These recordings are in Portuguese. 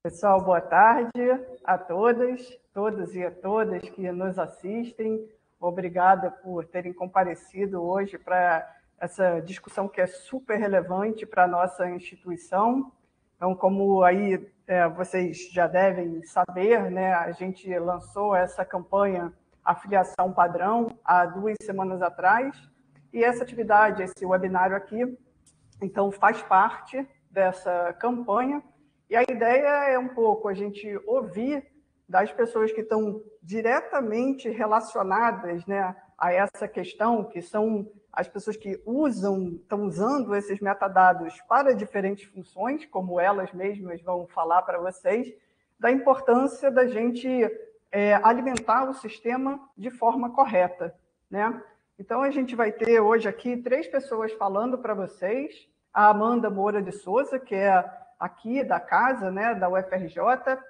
Pessoal, boa tarde a todas, todos e a todas que nos assistem. Obrigada por terem comparecido hoje para essa discussão que é super relevante para a nossa instituição. Então, como aí vocês já devem saber, né, a gente lançou essa campanha Afiliação Padrão há 2 semanas atrás, e essa atividade, esse webinário aqui, então faz parte dessa campanha. E a ideia é um pouco a gente ouvir das pessoas que estão diretamente relacionadas, né, a essa questão, que são as pessoas que estão usando esses metadados para diferentes funções, como elas mesmas vão falar para vocês, da importância da gente alimentar o sistema de forma correta, né? Então, a gente vai ter hoje aqui 3 pessoas falando para vocês. A Amanda Moura de Souza, que é aqui da casa, né, da UFRJ,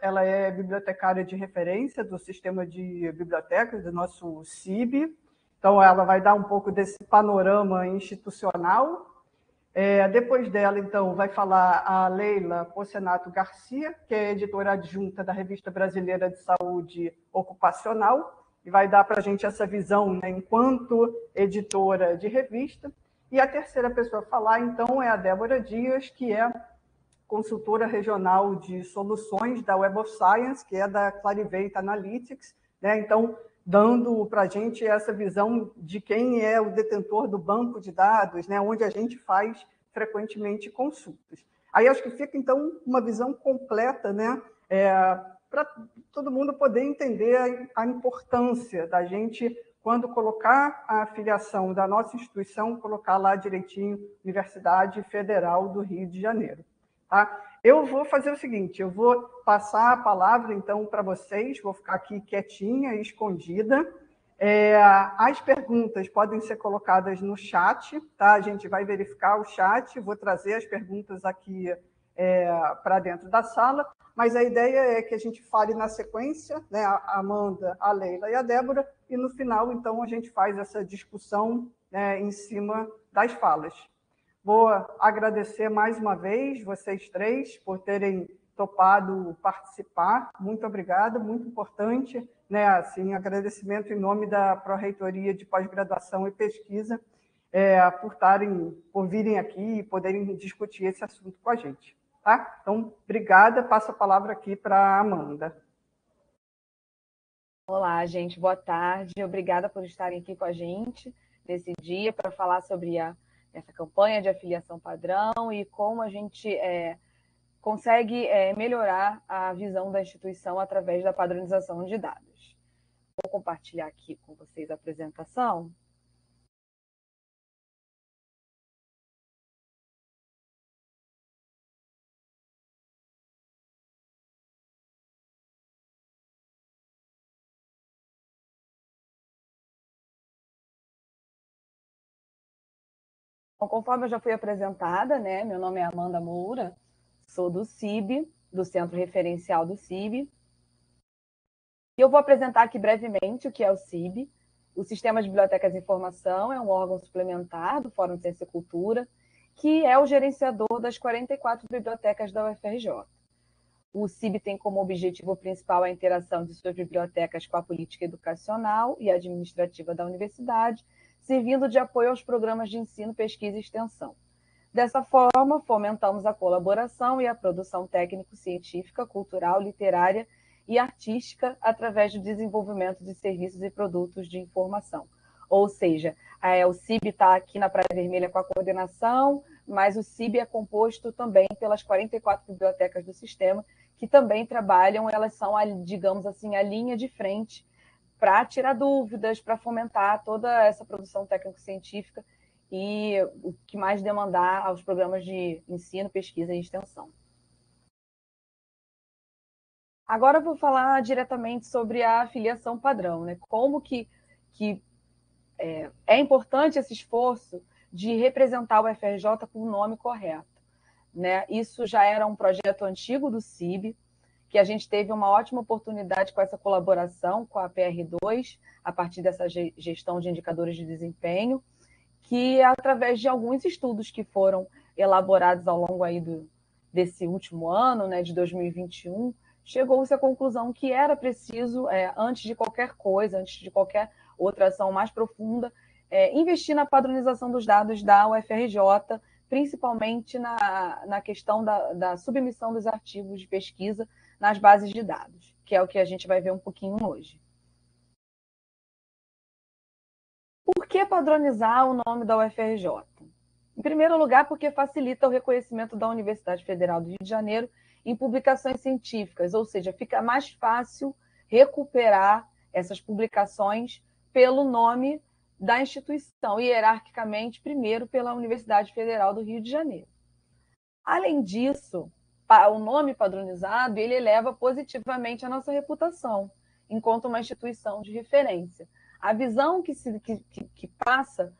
ela é bibliotecária de referência do sistema de bibliotecas do nosso CIB. Então, ela vai dar um pouco desse panorama institucional. Depois dela, então, vai falar a Leila Pocinato Garcia, que é editora adjunta da Revista Brasileira de Saúde Ocupacional, e vai dar para a gente essa visão, né, enquanto editora de revista. E a terceira pessoa a falar, então, é a Débora Dias, que é consultora regional de soluções da Web of Science, que é da Clarivate Analytics, né? Então, dando para a gente essa visão de quem é o detentor do banco de dados, né, onde a gente faz frequentemente consultas. Aí acho que fica, então, uma visão completa, né, para todo mundo poder entender a importância da gente, quando colocar a afiliação da nossa instituição, colocar lá direitinho, Universidade Federal do Rio de Janeiro. Tá? Eu vou fazer o seguinte, eu vou passar a palavra, então, para vocês, vou ficar aqui quietinha e escondida. As perguntas podem ser colocadas no chat, tá? A gente vai verificar o chat, vou trazer as perguntas aqui para dentro da sala, mas a ideia é que a gente fale na sequência, né? A Amanda, a Leila e a Débora, e no final, então, a gente faz essa discussão, né, em cima das falas. Vou agradecer mais uma vez vocês 3 por terem topado participar. Muito obrigada, muito importante, né? Assim, agradecimento em nome da Pró-Reitoria de Pós-Graduação e Pesquisa por virem aqui e poderem discutir esse assunto com a gente. Tá? Então, obrigada. Passo a palavra aqui para a Amanda. Olá, gente. Boa tarde. Obrigada por estarem aqui com a gente nesse dia para falar sobre essa campanha de afiliação padrão e como a gente consegue melhorar a visão da instituição através da padronização de dados. Vou compartilhar aqui com vocês a apresentação. Bom, conforme eu já fui apresentada, né, meu nome é Amanda Moura, sou do CIB, do Centro Referencial do CIB. E eu vou apresentar aqui brevemente o que é o CIB. O Sistema de Bibliotecas de Informação é um órgão suplementar do Fórum de Ciência e Cultura, que é o gerenciador das 44 bibliotecas da UFRJ. O CIB tem como objetivo principal a interação de suas bibliotecas com a política educacional e administrativa da universidade, servindo de apoio aos programas de ensino, pesquisa e extensão. Dessa forma, fomentamos a colaboração e a produção técnico-científica, cultural, literária e artística através do desenvolvimento de serviços e produtos de informação. Ou seja, o CIB está aqui na Praia Vermelha com a coordenação, mas o CIB é composto também pelas 44 bibliotecas do sistema, que também trabalham, elas são, digamos assim, a linha de frente para tirar dúvidas, para fomentar toda essa produção técnico-científica e o que mais demandar aos programas de ensino, pesquisa e extensão. Agora eu vou falar diretamente sobre a afiliação padrão, né? Como que é importante esse esforço de representar o UFRJ com o nome correto, né? Isso já era um projeto antigo do CIB, que a gente teve uma ótima oportunidade com essa colaboração com a PR2, a partir dessa gestão de indicadores de desempenho, que através de alguns estudos que foram elaborados ao longo aí desse último ano, né, de 2021, chegou-se à conclusão que era preciso, antes de qualquer coisa, antes de qualquer outra ação mais profunda, investir na padronização dos dados da UFRJ, principalmente na questão da submissão dos artigos de pesquisa nas bases de dados, que é o que a gente vai ver um pouquinho hoje. Por que padronizar o nome da UFRJ? Em primeiro lugar, porque facilita o reconhecimento da Universidade Federal do Rio de Janeiro em publicações científicas, ou seja, fica mais fácil recuperar essas publicações pelo nome da instituição, hierarquicamente, primeiro pela Universidade Federal do Rio de Janeiro. Além disso, o nome padronizado ele eleva positivamente a nossa reputação enquanto uma instituição de referência. A visão que passa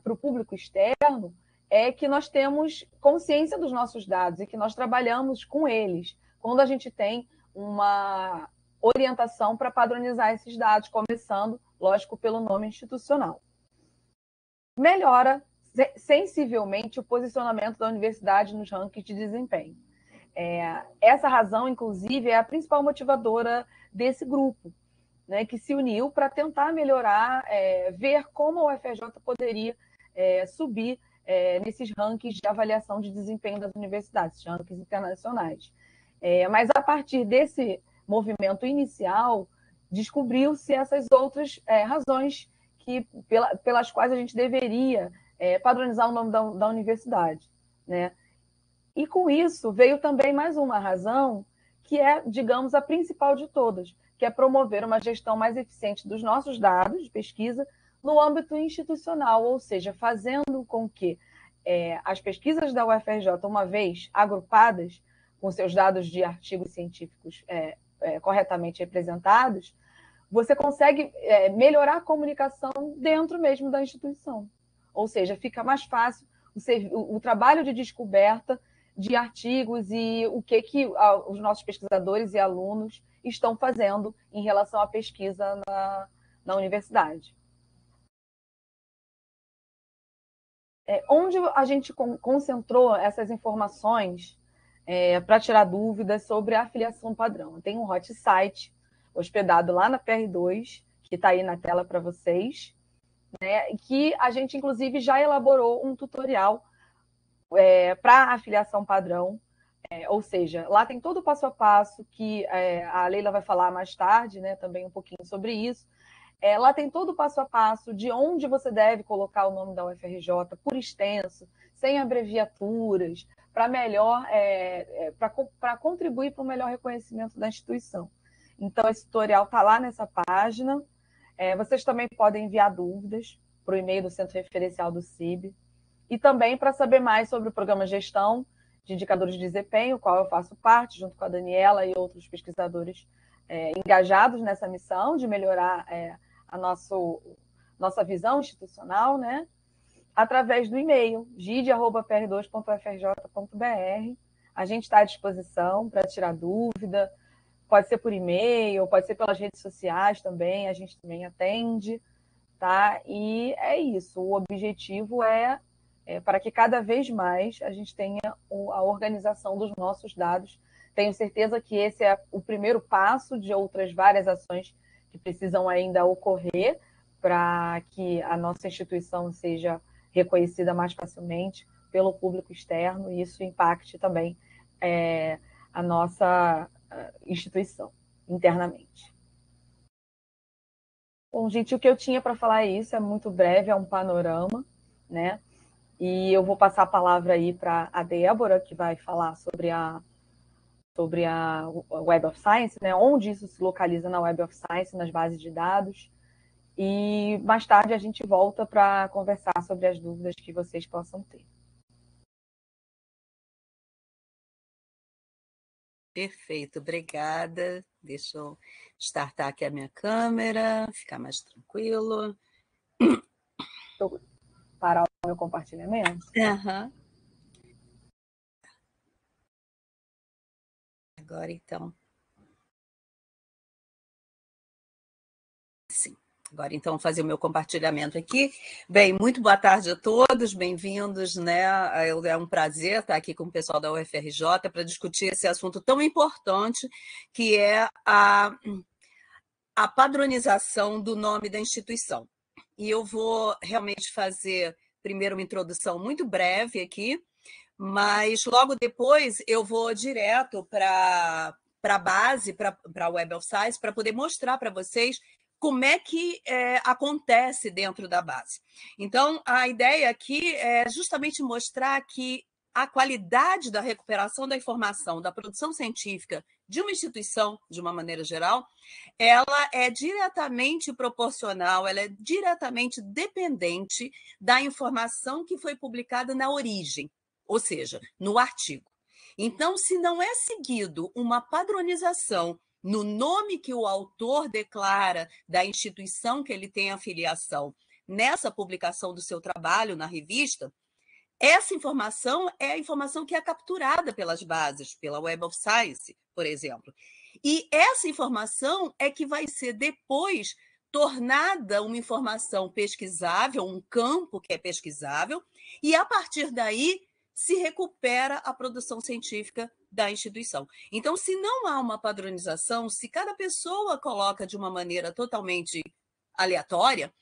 para o público externo é que nós temos consciência dos nossos dados e que nós trabalhamos com eles, quando a gente tem uma orientação para padronizar esses dados, começando, lógico, pelo nome institucional. Melhora sensivelmente o posicionamento da universidade nos rankings de desempenho. Essa razão, inclusive, é a principal motivadora desse grupo, né, que se uniu para tentar melhorar, ver como a UFRJ poderia subir nesses rankings de avaliação de desempenho das universidades, rankings internacionais. Mas, a partir desse movimento inicial, descobriu-se essas outras razões pelas quais a gente deveria padronizar o nome da universidade, né? E com isso veio também mais uma razão que é, digamos, a principal de todas, que é promover uma gestão mais eficiente dos nossos dados de pesquisa no âmbito institucional, ou seja, fazendo com que as pesquisas da UFRJ, uma vez agrupadas, com seus dados de artigos científicos corretamente representados, você consegue melhorar a comunicação dentro mesmo da instituição. Ou seja, fica mais fácil o trabalho de descoberta de artigos e o que os nossos pesquisadores e alunos estão fazendo em relação à pesquisa na universidade. Onde a gente concentrou essas informações para tirar dúvidas sobre a afiliação padrão? Tem um hot site hospedado lá na PR2, que está aí na tela para vocês, né, que a gente, inclusive, já elaborou um tutorial para a afiliação padrão, ou seja, lá tem todo o passo a passo que a Leila vai falar mais tarde, né, também um pouquinho sobre isso. Lá tem todo o passo a passo de onde você deve colocar o nome da UFRJ por extenso, sem abreviaturas, para melhor, para contribuir para o melhor reconhecimento da instituição. Então, esse tutorial está lá nessa página. Vocês também podem enviar dúvidas para o e-mail do Centro Referencial do CIB. E também para saber mais sobre o programa Gestão de Indicadores de Desempenho, qual eu faço parte, junto com a Daniela e outros pesquisadores engajados nessa missão de melhorar a nossa visão institucional, né? Através do e-mail, gide@pr2.ufrj.br. A gente está à disposição para tirar dúvida, pode ser por e-mail, pode ser pelas redes sociais também, a gente também atende, tá? E é isso, o objetivo para que cada vez mais a gente tenha a organização dos nossos dados. Tenho certeza que esse é o primeiro passo de outras várias ações que precisam ainda ocorrer para que a nossa instituição seja reconhecida mais facilmente pelo público externo e isso impacte também a nossa instituição internamente. Bom, gente, o que eu tinha para falar é isso, é muito breve, é um panorama, né? E eu vou passar a palavra aí para a Débora, que vai falar sobre a Web of Science, né? Onde isso se localiza na Web of Science, nas bases de dados. E mais tarde a gente volta para conversar sobre as dúvidas que vocês possam ter. Perfeito, obrigada. Deixa eu startar aqui a minha câmera, ficar mais tranquilo. Vou parar o meu compartilhamento. Uhum. Agora, então. Sim. Agora, então, fazer o meu compartilhamento aqui. Bem, muito boa tarde a todos, bem-vindos, né? É um prazer estar aqui com o pessoal da UFRJ para discutir esse assunto tão importante, que é a padronização do nome da instituição. E eu vou realmente fazer, primeiro, uma introdução muito breve aqui, mas logo depois eu vou direto para a base, para a Web of Science, para poder mostrar para vocês como é que acontece dentro da base. Então, a ideia aqui é justamente mostrar que a qualidade da recuperação da informação, da produção científica de uma instituição, de uma maneira geral, ela é diretamente proporcional, ela é diretamente dependente da informação que foi publicada na origem, ou seja, no artigo. Então, se não é seguido uma padronização no nome que o autor declara da instituição que ele tem afiliação nessa publicação do seu trabalho na revista, essa informação é a informação que é capturada pelas bases, pela Web of Science, por exemplo. E essa informação é que vai ser depois tornada uma informação pesquisável, um campo que é pesquisável, e a partir daí se recupera a produção científica da instituição. Então, se não há uma padronização, se cada pessoa coloca de uma maneira totalmente aleatória,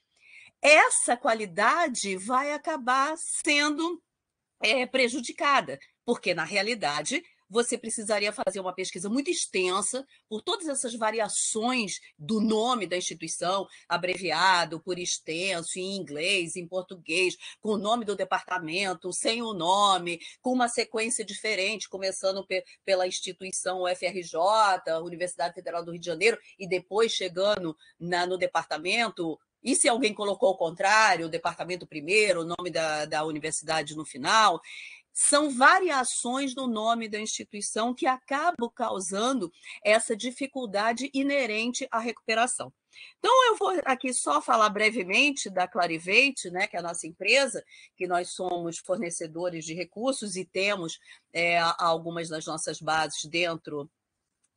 essa qualidade vai acabar sendo prejudicada, porque, na realidade, você precisaria fazer uma pesquisa muito extensa por todas essas variações do nome da instituição, abreviado por extenso, em inglês, em português, com o nome do departamento, sem o nome, com uma sequência diferente, começando pela instituição UFRJ, Universidade Federal do Rio de Janeiro, e depois chegando no departamento. E se alguém colocou o contrário, o departamento primeiro, o nome da universidade no final? São variações no nome da instituição que acabam causando essa dificuldade inerente à recuperação. Então, eu vou aqui só falar brevemente da Clarivate, né, que é a nossa empresa, que nós somos fornecedores de recursos e temos algumas das nossas bases dentro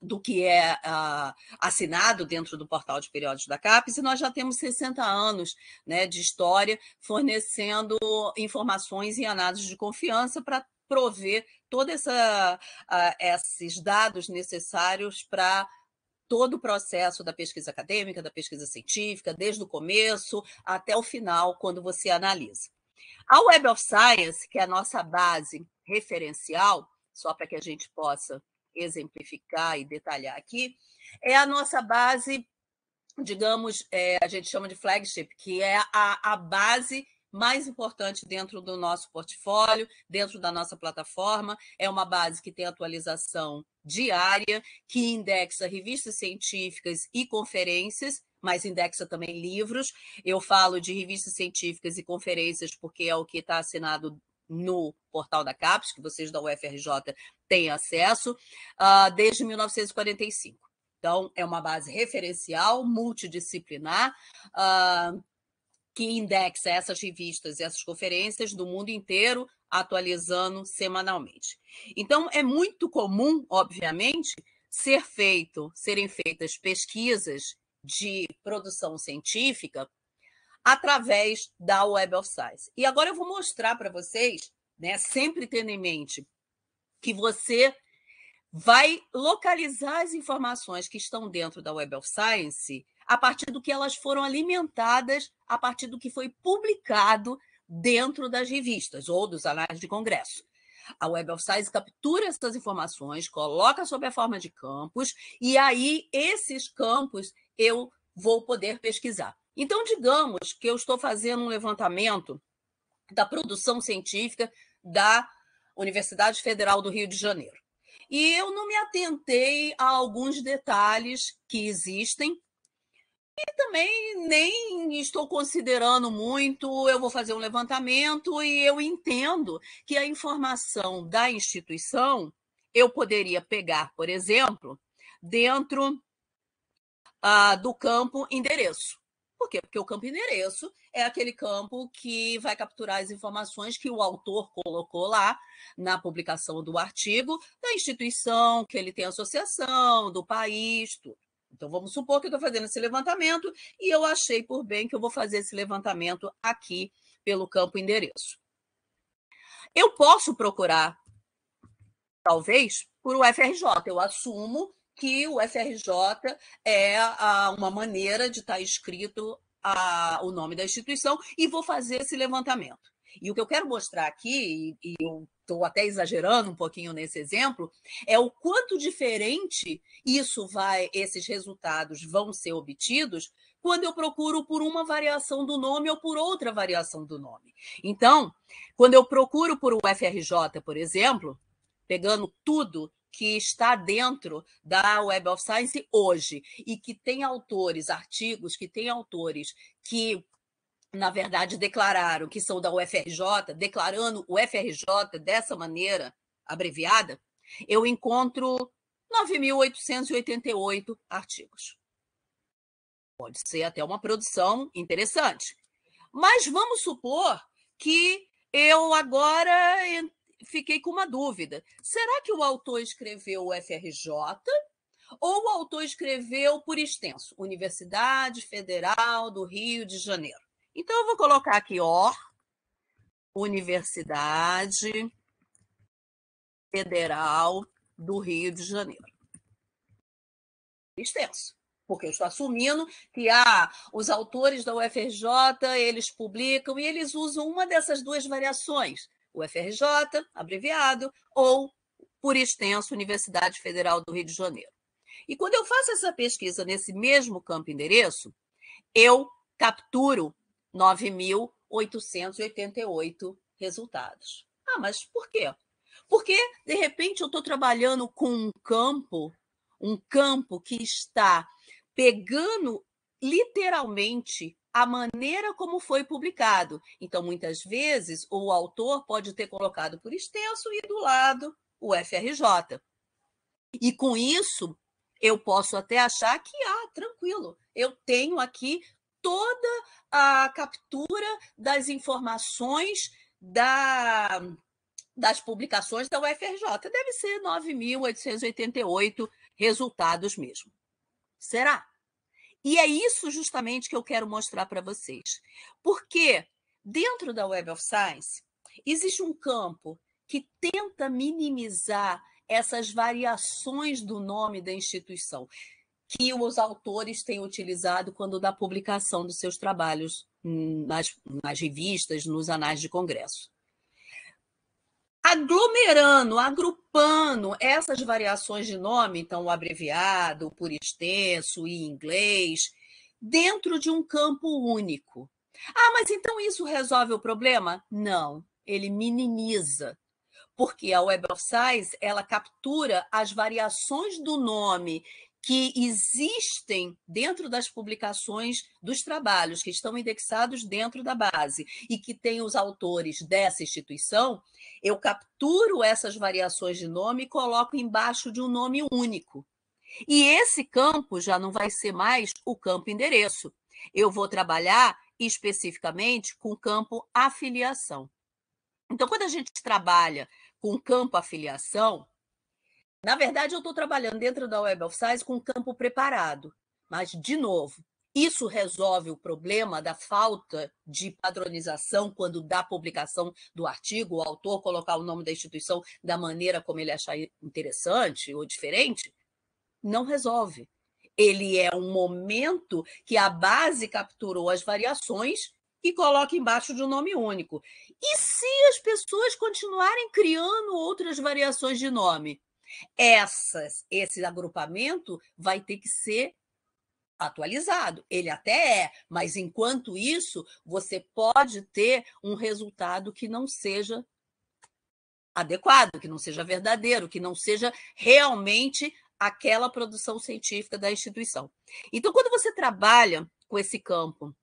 do que é assinado dentro do portal de periódicos da CAPES, e nós já temos 60 anos, né, de história fornecendo informações e análises de confiança para prover todos esses dados necessários para todo o processo da pesquisa acadêmica, da pesquisa científica, desde o começo até o final, quando você analisa. A Web of Science, que é a nossa base referencial, só para que a gente possa exemplificar e detalhar aqui, é a nossa base, digamos, a gente chama de flagship, que é a base mais importante dentro do nosso portfólio, dentro da nossa plataforma. É uma base que tem atualização diária, que indexa revistas científicas e conferências, mas indexa também livros. Eu falo de revistas científicas e conferências porque é o que está assinado no portal da CAPES, que vocês da UFRJ têm acesso, desde 1945. Então, é uma base referencial, multidisciplinar, que indexa essas revistas e essas conferências do mundo inteiro, atualizando semanalmente. Então, é muito comum, obviamente, serem feitas pesquisas de produção científica através da Web of Science. E agora eu vou mostrar para vocês, né, sempre tendo em mente que você vai localizar as informações que estão dentro da Web of Science a partir do que elas foram alimentadas, a partir do que foi publicado dentro das revistas ou dos anais de congresso. A Web of Science captura essas informações, coloca sob a forma de campos, e aí esses campos eu vou poder pesquisar. Então, digamos que eu estou fazendo um levantamento da produção científica da Universidade Federal do Rio de Janeiro. E eu não me atentei a alguns detalhes que existem e também nem estou considerando muito. Eu vou fazer um levantamento e eu entendo que a informação da instituição eu poderia pegar, por exemplo, dentro do campo endereço. Por quê? Porque o campo endereço é aquele campo que vai capturar as informações que o autor colocou lá na publicação do artigo, da instituição, que ele tem associação, do país, tudo. Então, vamos supor que eu estou fazendo esse levantamento e eu achei por bem que eu vou fazer esse levantamento aqui pelo campo endereço. Eu posso procurar, talvez, por o FRJ. Eu assumo que o FRJ é uma maneira de estar escrito o nome da instituição e vou fazer esse levantamento. E o que eu quero mostrar aqui, e eu estou até exagerando um pouquinho nesse exemplo, é o quanto diferente esses resultados vão ser obtidos quando eu procuro por uma variação do nome ou por outra variação do nome. Então, quando eu procuro por o FRJ, por exemplo, pegando tudo que está dentro da Web of Science hoje e que tem autores, artigos que tem autores que, na verdade, declararam que são da UFRJ, declarando o FRJ dessa maneira abreviada, eu encontro 9.888 artigos. Pode ser até uma produção interessante. Mas vamos supor que eu agora fiquei com uma dúvida. Será que o autor escreveu o FRJ ou o autor escreveu por extenso? Universidade Federal do Rio de Janeiro. Então, eu vou colocar aqui, Universidade Federal do Rio de Janeiro. Extenso. Porque eu estou assumindo que os autores da UFRJ, eles publicam e eles usam uma dessas duas variações, o UFRJ, abreviado, ou, por extenso, Universidade Federal do Rio de Janeiro. E quando eu faço essa pesquisa nesse mesmo campo endereço, eu capturo 9.888 resultados. Mas por quê? Porque, de repente, eu estou trabalhando com um campo que está pegando literalmente a maneira como foi publicado. Então, muitas vezes, o autor pode ter colocado por extenso e do lado o FRJ. E com isso, eu posso até achar que, tranquilo, eu tenho aqui toda a captura das informações das publicações da UFRJ. Deve ser 9.888 resultados mesmo. Será? E é isso justamente que eu quero mostrar para vocês. Porque dentro da Web of Science existe um campo que tenta minimizar essas variações do nome da instituição que os autores têm utilizado quando da publicação dos seus trabalhos nas revistas, nos anais de congresso. Aglomerando, agrupando essas variações de nome, então o abreviado, por extenso e inglês, dentro de um campo único. Mas então isso resolve o problema? Não, ele minimiza. Porque a Web of Science, ela captura as variações do nome que existem dentro das publicações dos trabalhos, que estão indexados dentro da base e que tem os autores dessa instituição, eu capturo essas variações de nome e coloco embaixo de um nome único. E esse campo já não vai ser mais o campo endereço. Eu vou trabalhar especificamente com o campo afiliação. Então, quando a gente trabalha com o campo afiliação, na verdade, eu estou trabalhando dentro da Web of Science com um campo preparado. Mas, de novo, isso resolve o problema da falta de padronização quando da publicação do artigo, o autor colocar o nome da instituição da maneira como ele achar interessante ou diferente? Não resolve. Ele é um momento que a base capturou as variações e coloca embaixo de um nome único. E se as pessoas continuarem criando outras variações de nome? Esse agrupamento vai ter que ser atualizado. Ele até é, mas enquanto isso, você pode ter um resultado que não seja adequado, que não seja verdadeiro, que não seja realmente aquela produção científica da instituição. Então, quando você trabalha com esse campo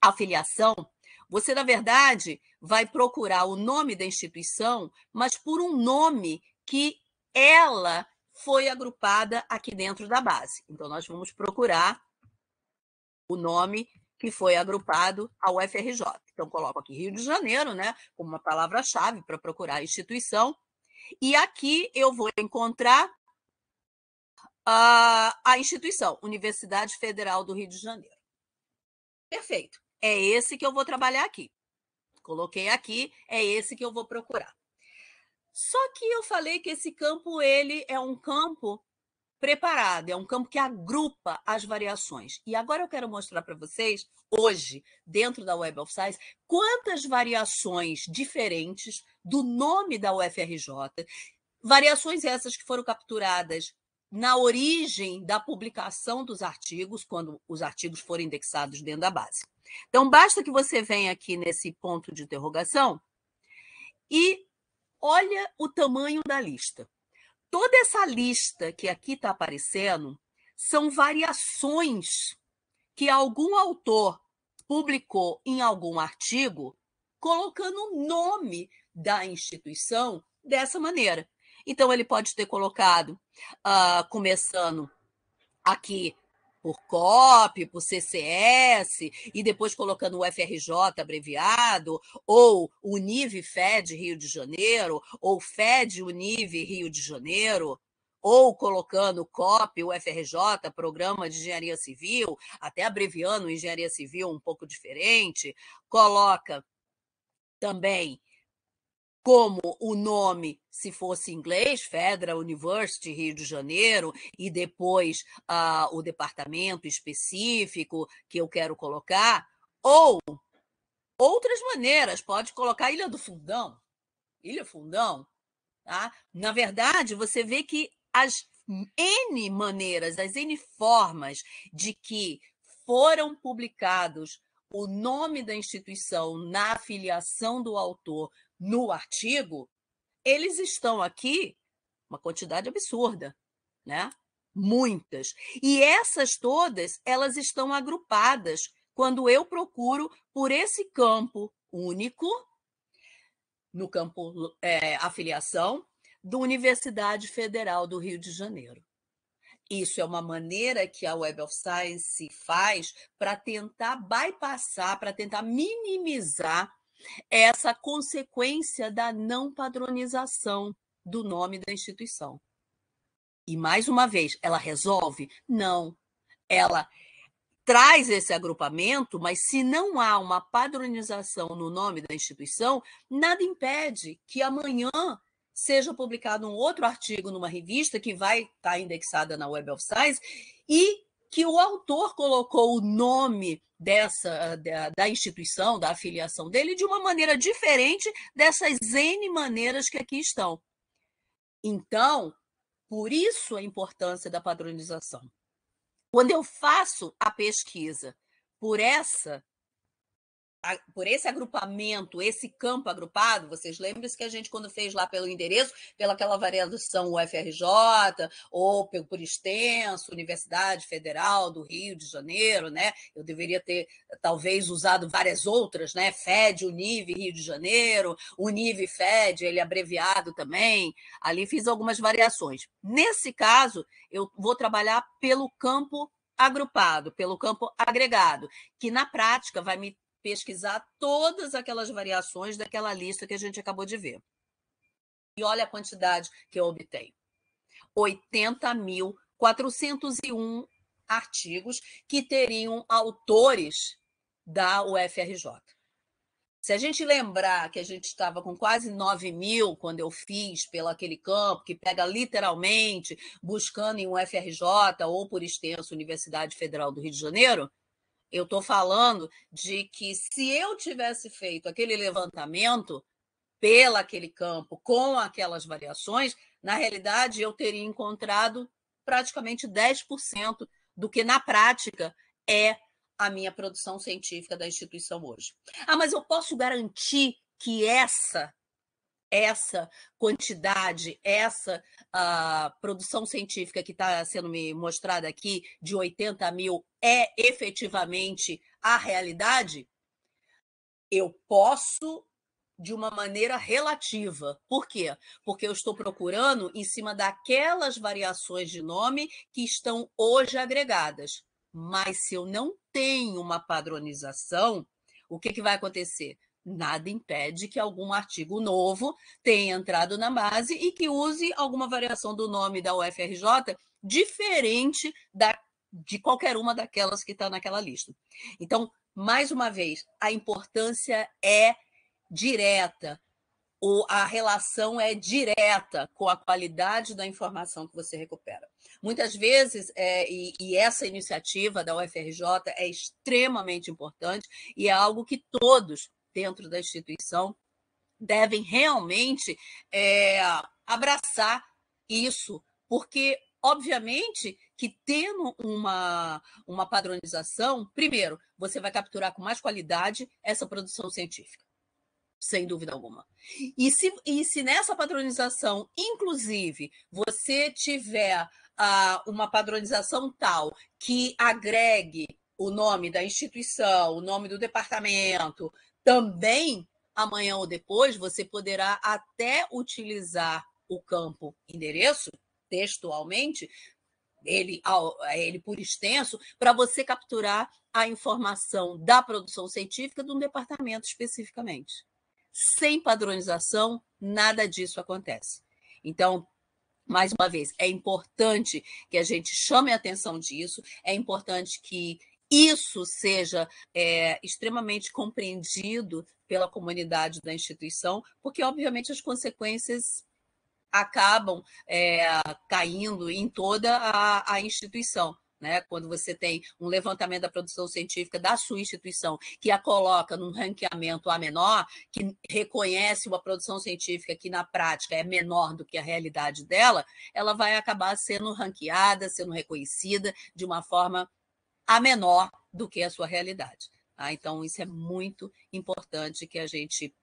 afiliação, você, na verdade, vai procurar o nome da instituição, mas por um nome que ela foi agrupada aqui dentro da base. Então, nós vamos procurar o nome que foi agrupado ao UFRJ. Então, coloco aqui Rio de Janeiro, né, como uma palavra-chave para procurar a instituição. E aqui eu vou encontrar a instituição, Universidade Federal do Rio de Janeiro. Perfeito. É esse que eu vou trabalhar aqui. Coloquei aqui, é esse que eu vou procurar. Só que eu falei que esse campo ele é um campo preparado, é um campo que agrupa as variações. E agora eu quero mostrar para vocês, hoje, dentro da Web of Science, quantas variações diferentes do nome da UFRJ, variações essas que foram capturadas na origem da publicação dos artigos, quando os artigos foram indexados dentro da base. Então, basta que você venha aqui nesse ponto de interrogação e olha o tamanho da lista. Toda essa lista que aqui está aparecendo são variações que algum autor publicou em algum artigo, colocando o nome da instituição dessa maneira. Então, ele pode ter colocado, começando aqui por COP, por CCS, e depois colocando o UFRJ abreviado, ou Univ FED Rio de Janeiro, ou FED Univ Rio de Janeiro, ou colocando COP, UFRJ, Programa de Engenharia Civil, até abreviando Engenharia Civil um pouco diferente, coloca também como o nome, se fosse em inglês, Federal University Rio de Janeiro, e depois o departamento específico que eu quero colocar, ou outras maneiras, pode colocar Ilha Fundão, tá? Na verdade, você vê que as N maneiras, as N formas de que foram publicados o nome da instituição na afiliação do autor no artigo, eles estão aqui, uma quantidade absurda, né? Muitas. E essas todas, elas estão agrupadas quando eu procuro por esse campo único, no campo afiliação, da Universidade Federal do Rio de Janeiro. Isso é uma maneira que a Web of Science faz para tentar bypassar, para tentar minimizar essa consequência da não padronização do nome da instituição. E, mais uma vez, ela resolve? Não. Ela traz esse agrupamento, mas se não há uma padronização no nome da instituição, nada impede que amanhã seja publicado um outro artigo numa revista que vai estar indexada na Web of Science e que o autor colocou o nome da instituição, da afiliação dele, de uma maneira diferente dessas N maneiras que aqui estão. Então, por isso a importância da padronização. Quando eu faço a pesquisa por esse agrupamento, esse campo agrupado, vocês lembram-se que a gente, quando fez lá pelo endereço, pelaquela variação UFRJ, ou por extenso, Universidade Federal do Rio de Janeiro, né? Eu deveria ter, talvez, usado várias outras, né? FED, Univ, Rio de Janeiro, Univ, FED, ele abreviado também. Ali fiz algumas variações. Nesse caso, eu vou trabalhar pelo campo agrupado, pelo campo agregado, que na prática vai me pesquisar todas aquelas variações daquela lista que a gente acabou de ver. E olha a quantidade que eu obtenho. 80.401 artigos que teriam autores da UFRJ. Se a gente lembrar que a gente estava com quase 9.000 quando eu fiz pelo aquele campo, que pega literalmente buscando em UFRJ ou por extenso Universidade Federal do Rio de Janeiro, eu estou falando de que se eu tivesse feito aquele levantamento pelo aquele campo com aquelas variações, na realidade eu teria encontrado praticamente 10% do que na prática é a minha produção científica da instituição hoje. Mas eu posso garantir que essa quantidade, essa produção científica que está sendo me mostrada aqui, de 80.000, é efetivamente a realidade? Eu posso, de uma maneira relativa. Por quê? Porque eu estou procurando em cima daquelas variações de nome que estão hoje agregadas. Mas se eu não tenho uma padronização, o que vai acontecer? Nada impede que algum artigo novo tenha entrado na base e que use alguma variação do nome da UFRJ diferente de qualquer uma daquelas que está naquela lista. Então, mais uma vez, a importância é direta, a relação é direta com a qualidade da informação que você recupera. Muitas vezes, e essa iniciativa da UFRJ é extremamente importante e é algo que todos dentro da instituição devem realmente abraçar isso, porque, obviamente, que tendo uma padronização, primeiro, você vai capturar com mais qualidade essa produção científica, sem dúvida alguma. E se nessa padronização, inclusive, você tiver uma padronização tal que agregue o nome da instituição, o nome do departamento, também, amanhã ou depois, você poderá até utilizar o campo endereço, textualmente, ele por extenso, para você capturar a informação da produção científica de um departamento especificamente. Sem padronização, nada disso acontece. Então, mais uma vez, é importante que a gente chame a atenção disso, é importante que isso seja extremamente compreendido pela comunidade da instituição, porque, obviamente, as consequências acabam caindo em toda a instituição. Né? Quando você tem um levantamento da produção científica da sua instituição, que a coloca num ranqueamento A menor, que reconhece uma produção científica que, na prática, é menor do que a realidade dela, ela vai acabar sendo ranqueada, sendo reconhecida de uma forma A menor do que a sua realidade. Tá? Então, isso é muito importante que a gente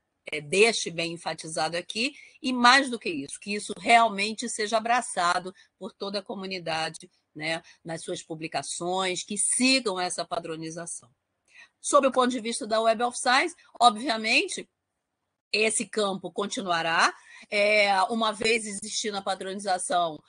deixe bem enfatizado aqui, e mais do que isso realmente seja abraçado por toda a comunidade, né, nas suas publicações, que sigam essa padronização. Sob o ponto de vista da Web of Science, obviamente, esse campo continuará, uma vez existindo a padronização,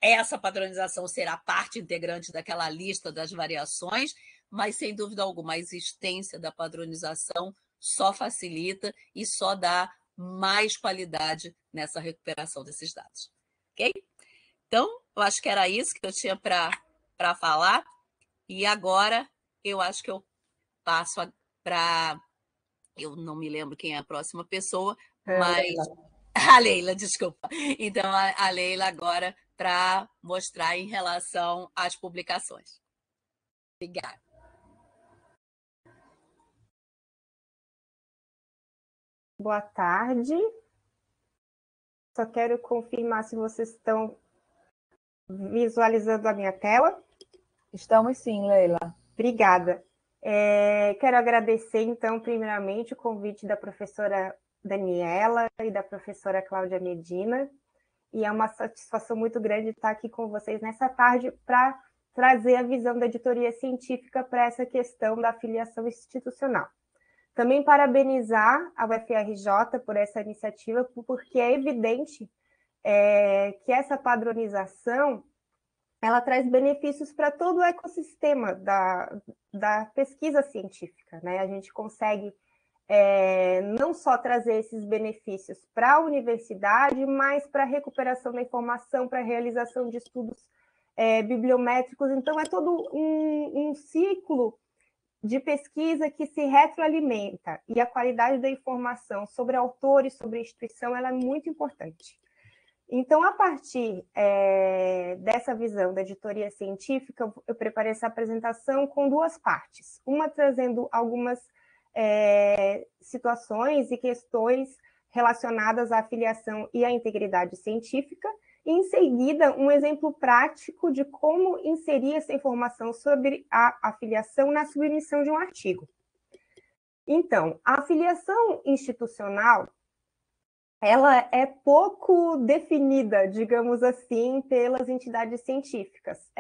essa padronização será parte integrante daquela lista das variações, mas, sem dúvida alguma, a existência da padronização só facilita e só dá mais qualidade nessa recuperação desses dados. Ok? Então, eu acho que era isso que eu tinha para falar. E agora, eu acho que eu passo para... Eu não me lembro quem é a próxima pessoa, mas... A Leila, desculpa. Então, a Leila agora para mostrar em relação às publicações. Obrigada. Boa tarde. Só quero confirmar se vocês estão visualizando a minha tela. Estamos sim, Leila. Obrigada. Quero agradecer, então, primeiramente, o convite da professora Daniela e da professora Cláudia Medina. E é uma satisfação muito grande estar aqui com vocês nessa tarde para trazer a visão da editoria científica para essa questão da afiliação institucional. Também parabenizar a UFRJ por essa iniciativa, porque é evidente que essa padronização ela traz benefícios para todo o ecossistema da pesquisa científica, né? A gente consegue não só trazer esses benefícios para a universidade, mas para a recuperação da informação, para a realização de estudos bibliométricos. Então, é todo um ciclo de pesquisa que se retroalimenta, e a qualidade da informação sobre autores, sobre a instituição, ela é muito importante. Então, a partir dessa visão da editoria científica, eu preparei essa apresentação com duas partes. Uma trazendo algumas situações e questões relacionadas à afiliação e à integridade científica, e, em seguida, um exemplo prático de como inserir essa informação sobre a afiliação na submissão de um artigo. Então, a afiliação institucional, ela é pouco definida, digamos assim, pelas entidades científicas.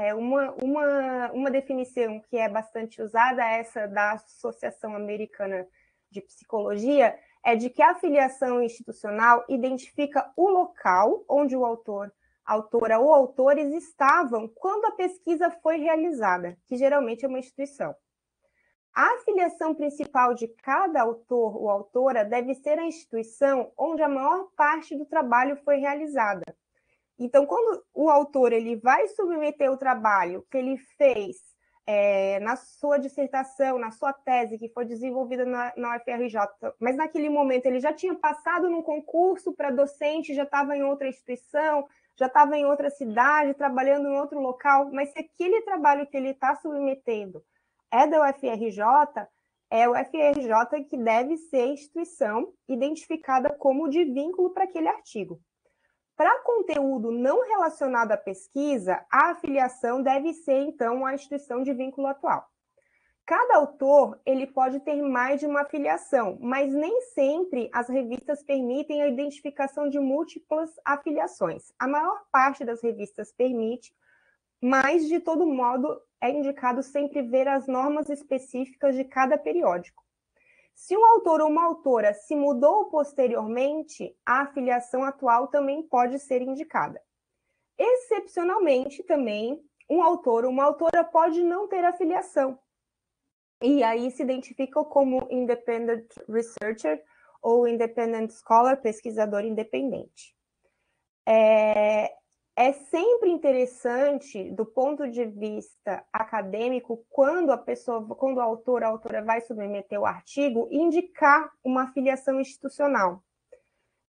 Uma definição que é bastante usada, essa da Associação Americana de Psicologia, é de que a afiliação institucional identifica o local onde o autor, autora ou autores estavam quando a pesquisa foi realizada, que geralmente é uma instituição. A afiliação principal de cada autor ou autora deve ser a instituição onde a maior parte do trabalho foi realizada. Então, quando o autor ele vai submeter o trabalho que ele fez na sua dissertação, na sua tese, que foi desenvolvida na UFRJ, mas naquele momento ele já tinha passado num concurso para docente, já estava em outra instituição, já estava em outra cidade, trabalhando em outro local, mas se aquele trabalho que ele está submetendo é da UFRJ, é o UFRJ que deve ser a instituição identificada como de vínculo para aquele artigo. Para conteúdo não relacionado à pesquisa, a afiliação deve ser, então, a instituição de vínculo atual. Cada autor ele pode ter mais de uma afiliação, mas nem sempre as revistas permitem a identificação de múltiplas afiliações. A maior parte das revistas permite, mas, de todo modo, é indicado sempre ver as normas específicas de cada periódico. Se um autor ou uma autora se mudou posteriormente, a afiliação atual também pode ser indicada. Excepcionalmente, também, um autor ou uma autora pode não ter afiliação, e aí se identifica como Independent Researcher ou Independent Scholar, pesquisador independente. É sempre interessante, do ponto de vista acadêmico, quando o autor, a autora vai submeter o artigo, indicar uma afiliação institucional.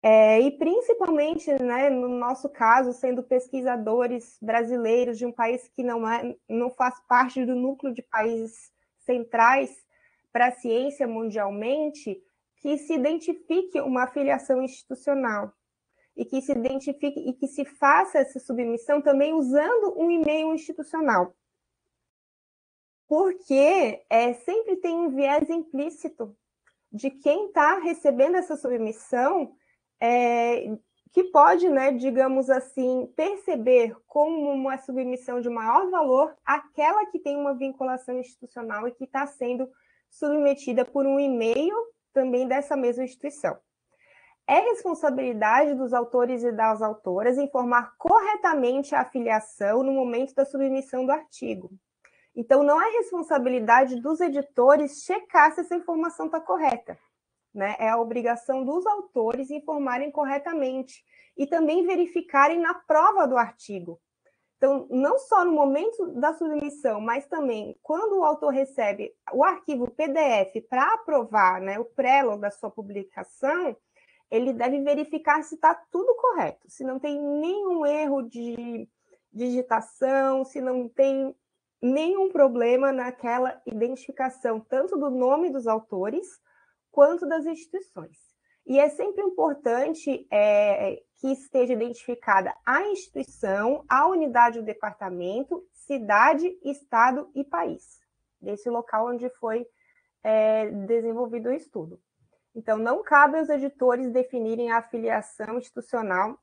E principalmente, né, no nosso caso, sendo pesquisadores brasileiros de um país que não faz parte do núcleo de países centrais para a ciência mundialmente, que se identifique uma afiliação institucional. E que se identifique e que se faça essa submissão também usando um e-mail institucional. Porque sempre tem um viés implícito de quem está recebendo essa submissão, que pode, né, digamos assim, perceber como uma submissão de maior valor aquela que tem uma vinculação institucional e que está sendo submetida por um e-mail também dessa mesma instituição. É responsabilidade dos autores e das autoras informar corretamente a afiliação no momento da submissão do artigo. Então, não é responsabilidade dos editores checar se essa informação está correta, né? É a obrigação dos autores informarem corretamente e também verificarem na prova do artigo. Então, não só no momento da submissão, mas também quando o autor recebe o arquivo PDF para aprovar, né, o prelo da sua publicação, ele deve verificar se está tudo correto, se não tem nenhum erro de digitação, se não tem nenhum problema naquela identificação, tanto do nome dos autores, quanto das instituições. E é sempre importante que esteja identificada a instituição, a unidade do departamento, cidade, estado e país, desse local onde foi desenvolvido o estudo. Então, não cabe aos editores definirem a afiliação institucional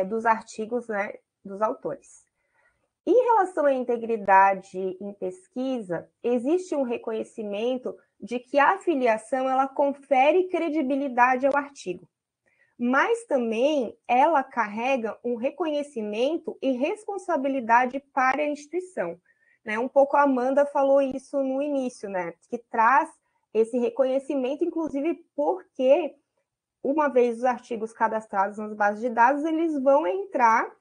dos artigos, né, dos autores. Em relação à integridade em pesquisa, existe um reconhecimento de que a afiliação ela confere credibilidade ao artigo, mas também ela carrega um reconhecimento e responsabilidade para a instituição. Né? Um pouco a Amanda falou isso no início, né? Que traz esse reconhecimento, inclusive porque, uma vez os artigos cadastrados nas bases de dados, eles vão entrar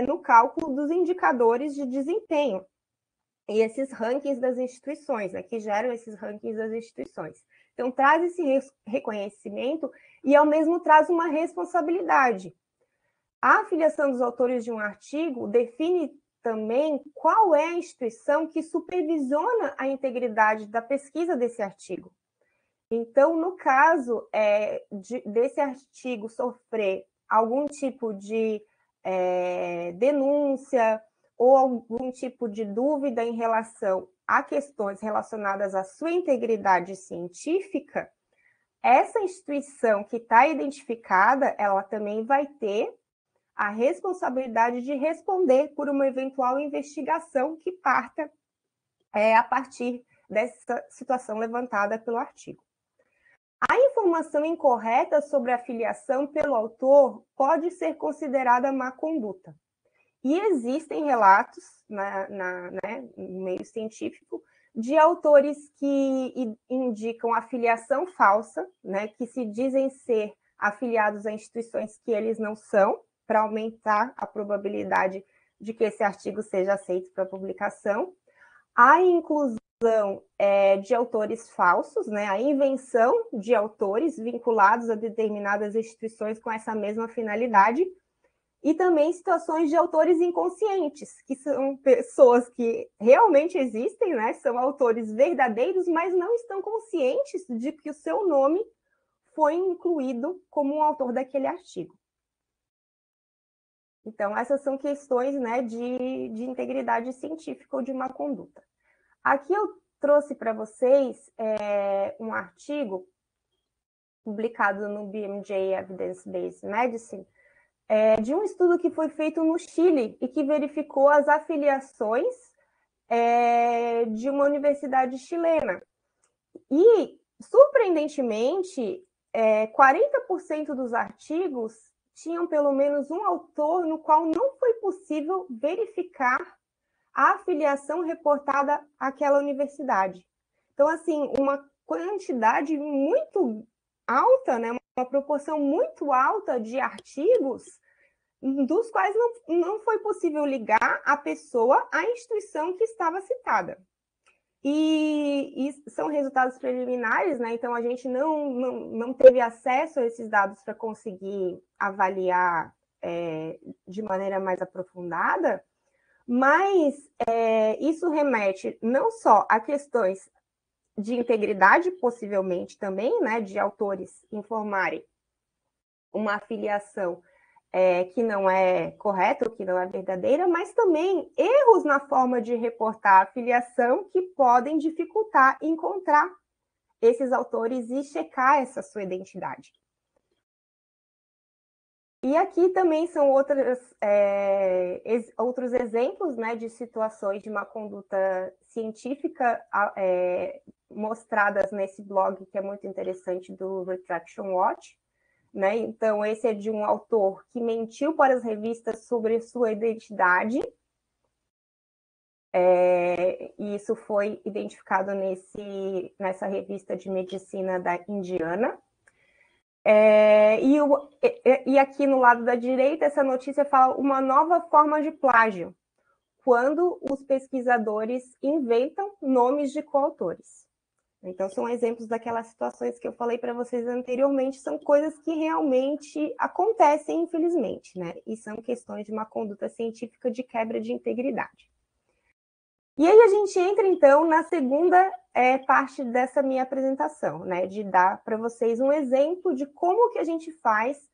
no cálculo dos indicadores de desempenho e esses rankings das instituições, né, que geram esses rankings das instituições. Então, traz esse reconhecimento e, ao mesmo, traz uma responsabilidade. A afiliação dos autores de um artigo define também qual é a instituição que supervisiona a integridade da pesquisa desse artigo. Então, no caso desse artigo sofrer algum tipo de denúncia ou algum tipo de dúvida em relação a questões relacionadas à sua integridade científica, essa instituição que está identificada, ela também vai ter a responsabilidade de responder por uma eventual investigação que parta a partir dessa situação levantada pelo artigo. A informação incorreta sobre a afiliação pelo autor pode ser considerada má conduta. E existem relatos no meio científico de autores que indicam afiliação falsa, né, que se dizem ser afiliados a instituições que eles não são, para aumentar a probabilidade de que esse artigo seja aceito para publicação. A inclusão de autores falsos, né? A invenção de autores vinculados a determinadas instituições com essa mesma finalidade, e também situações de autores inconscientes, que são pessoas que realmente existem, né? São autores verdadeiros, mas não estão conscientes de que o seu nome foi incluído como um autor daquele artigo. Então, essas são questões, né, de integridade científica ou de uma conduta. Aqui eu trouxe para vocês um artigo publicado no BMJ Evidence-Based Medicine, de um estudo que foi feito no Chile e que verificou as afiliações de uma universidade chilena. E, surpreendentemente, 40% dos artigos tinham pelo menos um autor no qual não foi possível verificar a afiliação reportada àquela universidade. Então, assim, uma quantidade muito alta, né, uma proporção muito alta de artigos dos quais não foi possível ligar a pessoa à instituição que estava citada. E são resultados preliminares, né? Então a gente não teve acesso a esses dados para conseguir avaliar de maneira mais aprofundada, mas isso remete não só a questões de integridade, possivelmente também, né? De autores informarem uma afiliação que não é correta ou que não é verdadeira, mas também erros na forma de reportar a filiação que podem dificultar encontrar esses autores e checar essa sua identidade. E aqui também são outros exemplos, né, de situações de uma conduta científica mostradas nesse blog, que é muito interessante, do Retraction Watch. Né? Então, esse é de um autor que mentiu para as revistas sobre sua identidade. E isso foi identificado nessa revista de medicina da Indiana. E aqui no lado da direita, essa notícia fala uma nova forma de plágio, quando os pesquisadores inventam nomes de coautores. Então, são exemplos daquelas situações que eu falei para vocês anteriormente, são coisas que realmente acontecem, infelizmente, né? E são questões de uma conduta científica de quebra de integridade. E aí a gente entra, então, na segunda parte dessa minha apresentação, né? De dar para vocês um exemplo de como que a gente faz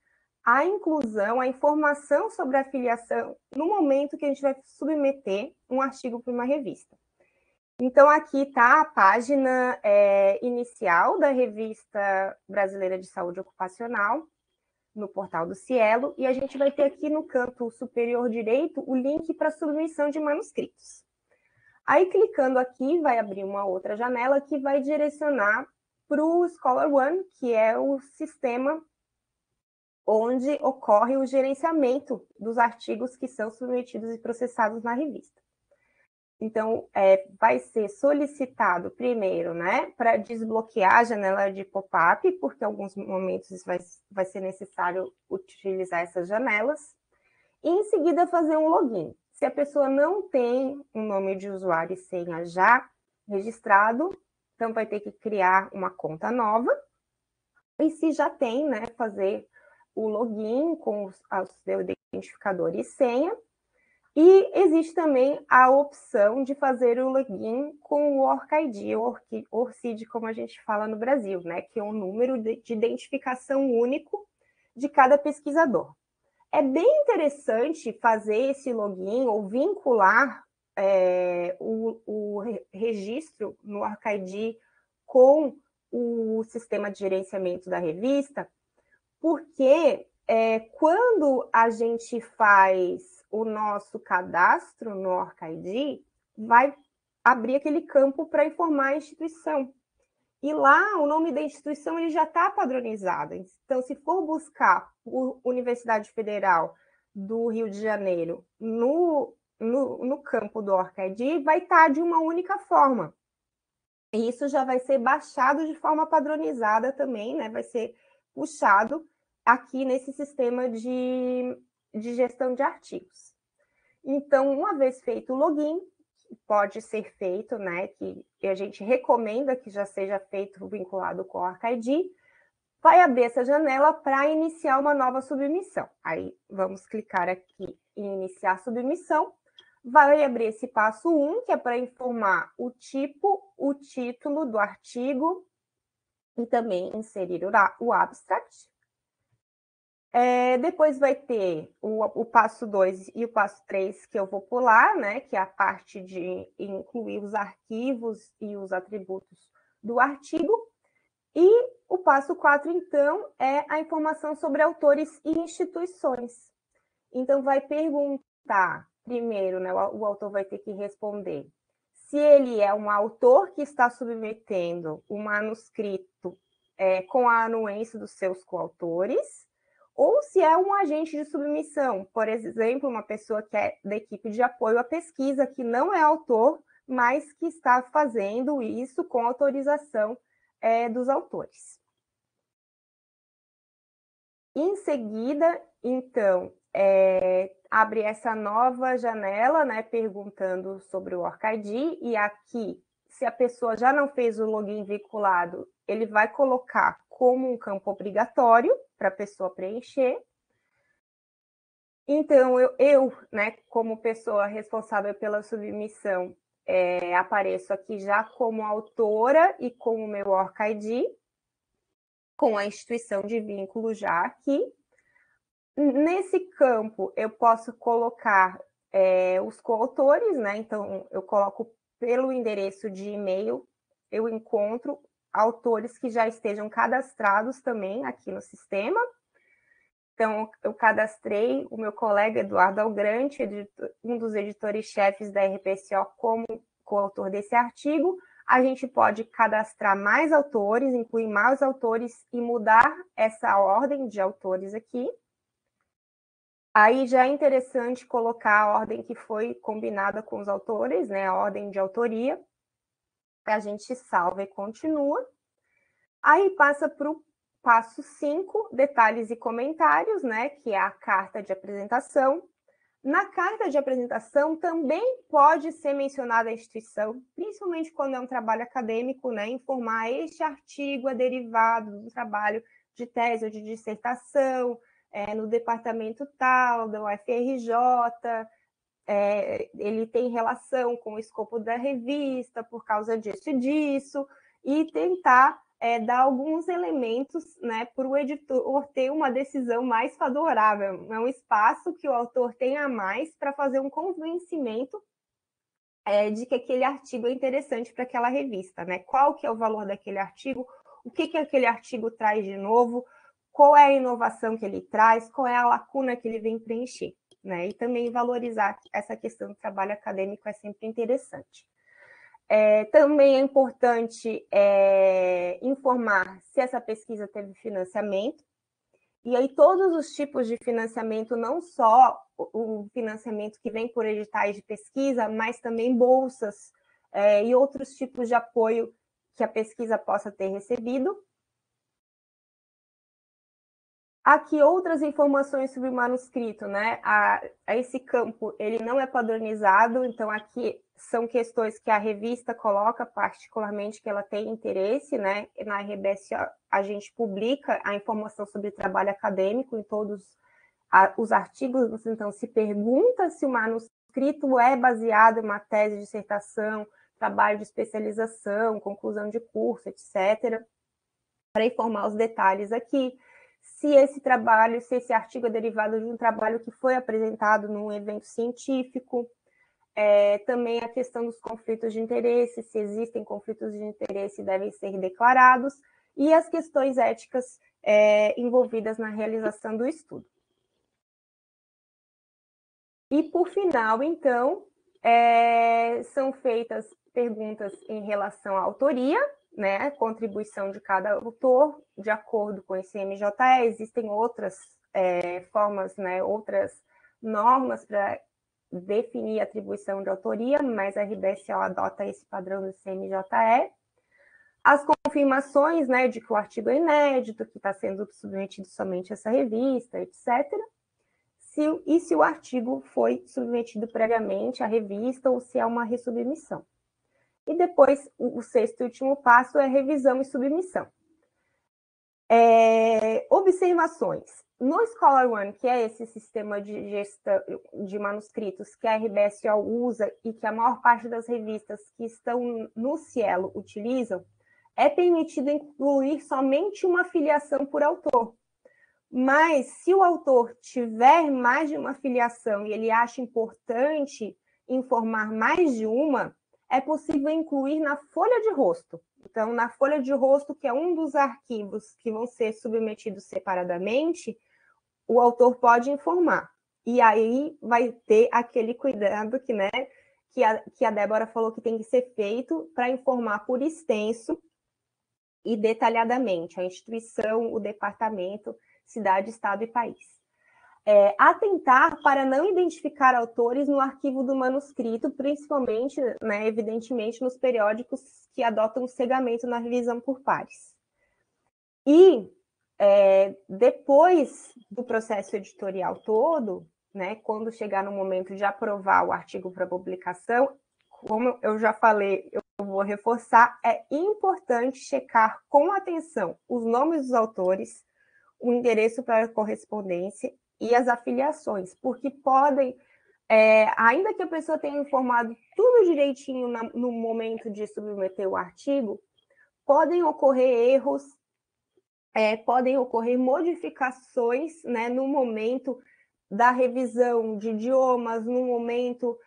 a inclusão, a informação sobre a filiação no momento que a gente vai submeter um artigo para uma revista. Então, aqui está a página inicial da Revista Brasileira de Saúde Ocupacional, no portal do Cielo, e a gente vai ter aqui no canto superior direito o link para submissão de manuscritos. Aí, clicando aqui, vai abrir uma outra janela que vai direcionar para o Scholar One, que é o sistema onde ocorre o gerenciamento dos artigos que são submetidos e processados na revista. Então, vai ser solicitado primeiro, né, para desbloquear a janela de pop-up, porque em alguns momentos vai ser necessário utilizar essas janelas, e em seguida fazer um login. Se a pessoa não tem um nome de usuário e senha já registrado, então vai ter que criar uma conta nova, e se já tem, né, fazer o login com o seu identificador e senha. E existe também a opção de fazer o login com o ORCID, ou ORCID, como a gente fala no Brasil, né? Que é um número de identificação único de cada pesquisador. É bem interessante fazer esse login ou vincular o registro no ORCID com o sistema de gerenciamento da revista, porque quando a gente faz o nosso cadastro no ORCID, vai abrir aquele campo para informar a instituição. E lá, o nome da instituição ele já está padronizado. Então, se for buscar por Universidade Federal do Rio de Janeiro no campo do ORCID, vai estar de uma única forma. E isso já vai ser baixado de forma padronizada também, né? Vai ser puxado aqui nesse sistema de gestão de artigos. Então, uma vez feito o login, pode ser feito, né, que a gente recomenda que já seja feito vinculado com o OrcID, vai abrir essa janela para iniciar uma nova submissão. Aí, vamos clicar aqui em iniciar submissão, vai abrir esse passo 1, que é para informar o tipo, o título do artigo e também inserir o abstract. Depois vai ter o passo 2 e o passo 3, que eu vou pular, né, que é a parte de incluir os arquivos e os atributos do artigo. E o passo 4, então, é a informação sobre autores e instituições. Então, vai perguntar, primeiro, né, o autor vai ter que responder se ele é um autor que está submetendo o manuscrito com a anuência dos seus coautores, ou se é um agente de submissão, por exemplo, uma pessoa que é da equipe de apoio à pesquisa, que não é autor, mas que está fazendo isso com autorização dos autores. Em seguida, então, abre essa nova janela, né, perguntando sobre o OrcID, e aqui, se a pessoa já não fez o login vinculado, ele vai colocar como um campo obrigatório para a pessoa preencher. Então, eu, né, como pessoa responsável pela submissão, apareço aqui já como autora e com o meu OrcID, com a instituição de vínculo já aqui. Nesse campo, eu posso colocar os coautores, né? Então, eu coloco pelo endereço de e-mail, eu encontro autores que já estejam cadastrados também aqui no sistema. Então, eu cadastrei o meu colega Eduardo Algrante, um dos editores-chefes da RPCO, como coautor desse artigo. A gente pode cadastrar mais autores, incluir mais autores e mudar essa ordem de autores aqui. Aí já é interessante colocar a ordem que foi combinada com os autores, né? A ordem de autoria. A gente salva e continua. Aí passa para o passo 5, detalhes e comentários, né? Que é a carta de apresentação. Na carta de apresentação também pode ser mencionada a instituição, principalmente quando é um trabalho acadêmico, né? Informar este artigo é derivado do trabalho de tese ou de dissertação, no departamento tal, da UFRJ, ele tem relação com o escopo da revista por causa disso e disso, e tentar dar alguns elementos, né, para o editor ter uma decisão mais favorável. É um espaço que o autor tem a mais para fazer um convencimento de que aquele artigo é interessante para aquela revista, né? Qual que é o valor daquele artigo, o que aquele artigo traz de novo, qual é a inovação que ele traz, qual é a lacuna que ele vem preencher, né? E também valorizar essa questão do trabalho acadêmico é sempre interessante. Também é importante informar se essa pesquisa teve financiamento, e aí todos os tipos de financiamento, não só o financiamento que vem por editais de pesquisa, mas também bolsas e outros tipos de apoio que a pesquisa possa ter recebido. Aqui outras informações sobre o manuscrito, né? Esse campo ele não é padronizado, então aqui são questões que a revista coloca, particularmente que ela tem interesse, né? Na RBS a gente publica a informação sobre trabalho acadêmico em todos os artigos, então se pergunta se o manuscrito é baseado em uma tese, dissertação, trabalho de especialização, conclusão de curso, etc., para informar os detalhes aqui. Se esse artigo é derivado de um trabalho que foi apresentado num evento científico, também a questão dos conflitos de interesse, se existem conflitos de interesse, devem ser declarados, e as questões éticas envolvidas na realização do estudo. E, por final, então, são feitas perguntas em relação à autoria, né, contribuição de cada autor, de acordo com esse MJE. Existem outras formas, né, outras normas para definir a atribuição de autoria, mas a RBSO adota esse padrão do CMJE. As confirmações, né, de que o artigo é inédito, que está sendo submetido somente a essa revista, etc. Se o artigo foi submetido previamente à revista ou se é uma ressubmissão. E depois, o sexto e último passo é revisão e submissão. Observações. No Scholar One, que é esse sistema de gestão de manuscritos que a RBSO usa e que a maior parte das revistas que estão no Cielo utilizam, é permitido incluir somente uma filiação por autor. Mas, se o autor tiver mais de uma filiação e ele acha importante informar mais de uma, é possível incluir na folha de rosto. Então, na folha de rosto, que é um dos arquivos que vão ser submetidos separadamente, o autor pode informar. E aí vai ter aquele cuidado que a Débora falou que tem que ser feito para informar por extenso e detalhadamente a instituição, o departamento, cidade, estado e país. Atentar para não identificar autores no arquivo do manuscrito, principalmente, né, evidentemente, nos periódicos que adotam o cegamento na revisão por pares. E, depois do processo editorial todo, né, quando chegar no momento de aprovar o artigo para publicação, como eu já falei, eu vou reforçar, é importante checar com atenção os nomes dos autores, o endereço para a correspondência e as afiliações, porque podem, ainda que a pessoa tenha informado tudo direitinho no momento de submeter o artigo, podem ocorrer erros, podem ocorrer modificações, né, no momento da revisão de idiomas, no momento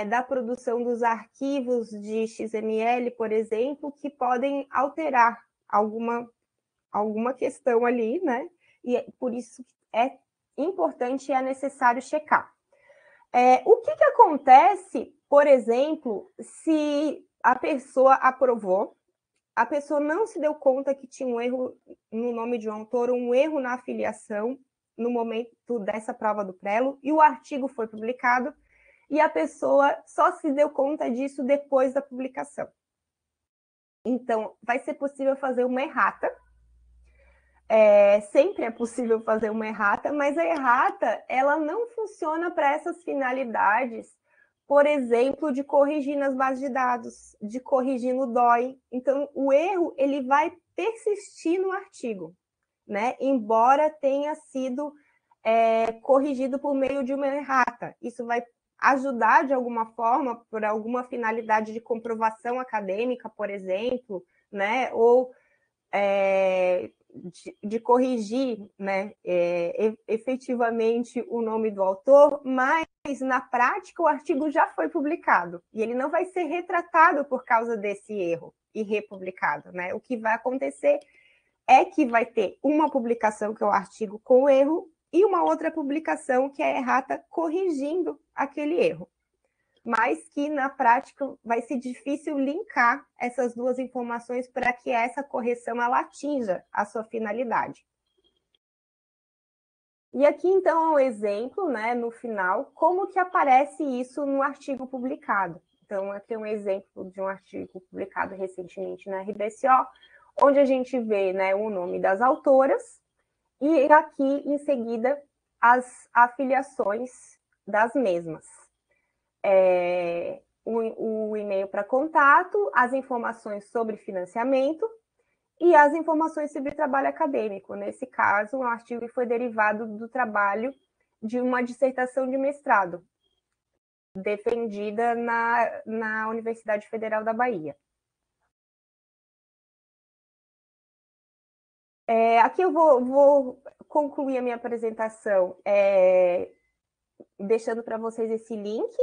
da produção dos arquivos de XML, por exemplo, que podem alterar alguma questão ali, né? E por isso é importante e é necessário checar. O que acontece, por exemplo, se a pessoa aprovou, a pessoa não se deu conta que tinha um erro no nome de um autor, um erro na afiliação no momento dessa prova do prelo, e o artigo foi publicado, e a pessoa só se deu conta disso depois da publicação. Então, vai ser possível fazer uma errata. Sempre é possível fazer uma errata, mas a errata ela não funciona para essas finalidades, por exemplo, de corrigir nas bases de dados, de corrigir no DOI. Então, o erro ele vai persistir no artigo, né? Embora tenha sido corrigido por meio de uma errata. Isso vai ajudar de alguma forma, por alguma finalidade de comprovação acadêmica, por exemplo, né? Ou de corrigir, né, efetivamente o nome do autor, mas na prática o artigo já foi publicado e ele não vai ser retratado por causa desse erro e republicado, né? O que vai acontecer é que vai ter uma publicação que é o artigo com erro e uma outra publicação que é a errata corrigindo aquele erro. Mas que na prática vai ser difícil linkar essas duas informações para que essa correção ela atinja a sua finalidade. E aqui, então, é um exemplo, né, no final, como que aparece isso no artigo publicado. Então, aqui é um exemplo de um artigo publicado recentemente na RBSO, onde a gente vê, né, o nome das autoras e aqui, em seguida, as afiliações das mesmas. O e-mail para contato, as informações sobre financiamento e as informações sobre trabalho acadêmico. Nesse caso, o artigo foi derivado do trabalho de uma dissertação de mestrado, defendida na Universidade Federal da Bahia. Aqui eu vou concluir a minha apresentação deixando para vocês esse link,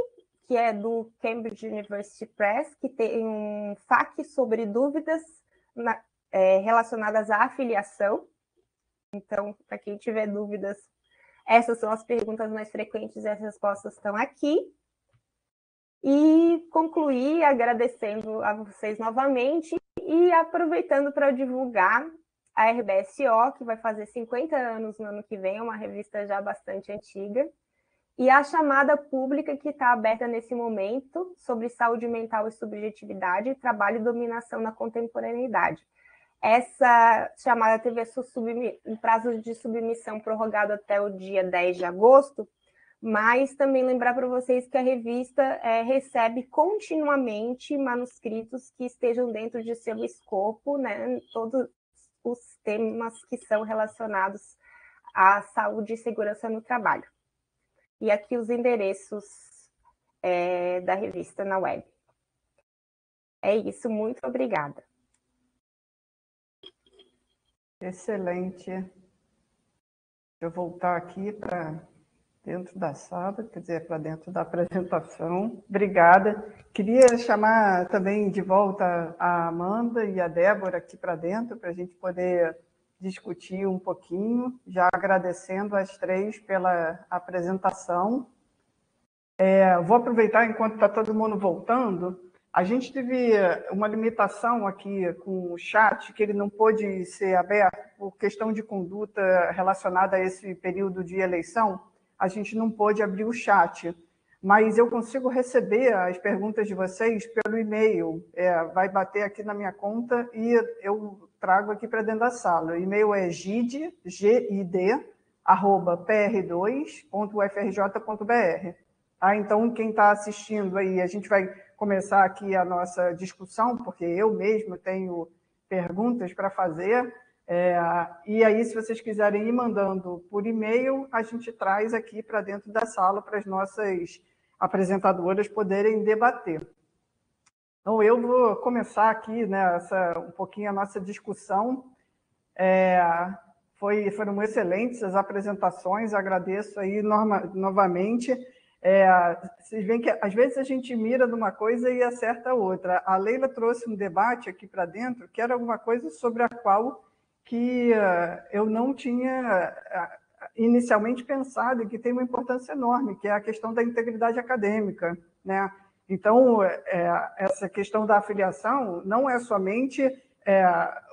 que é do Cambridge University Press, que tem um FAQ sobre dúvidas relacionadas à afiliação. Então, para quem tiver dúvidas, essas são as perguntas mais frequentes e as respostas estão aqui. E concluir agradecendo a vocês novamente e aproveitando para divulgar a RBSO, que vai fazer 50 anos no ano que vem, é uma revista já bastante antiga, e a chamada pública que está aberta nesse momento sobre saúde mental e subjetividade, trabalho e dominação na contemporaneidade. Essa chamada teve um prazo de submissão prorrogado até o dia 10 de agosto, mas também lembrar para vocês que a revista recebe continuamente manuscritos que estejam dentro de seu escopo, né? Todos os temas que são relacionados à saúde e segurança no trabalho. E aqui os endereços da revista na web. É isso, muito obrigada. Excelente. Deixa eu voltar aqui para dentro da sala, quer dizer, para dentro da apresentação. Obrigada. Queria chamar também de volta a Amanda e a Débora aqui para dentro, para a gente poder discutir um pouquinho, já agradecendo as três pela apresentação. Vou aproveitar enquanto está todo mundo voltando. A gente teve uma limitação aqui com o chat, que ele não pôde ser aberto por questão de conduta relacionada a esse período de eleição. A gente não pôde abrir o chat, mas eu consigo receber as perguntas de vocês pelo e-mail. Vai bater aqui na minha conta e eu trago aqui para dentro da sala. O e-mail é gid@pr2.ufrj.br. Então, quem está assistindo aí, a gente vai começar aqui a nossa discussão, porque eu mesmo tenho perguntas para fazer. E aí, se vocês quiserem ir mandando por e-mail, a gente traz aqui para dentro da sala para as nossas apresentadoras poderem debater. Então, eu vou começar aqui, né, um pouquinho a nossa discussão. Foram excelentes as apresentações, agradeço aí novamente. Vocês veem que às vezes a gente mira numa coisa e acerta outra. A Leila trouxe um debate aqui para dentro, que era alguma coisa sobre a qual que eu não tinha inicialmente pensado e que tem uma importância enorme, que é a questão da integridade acadêmica, né? Então, essa questão da afiliação não é somente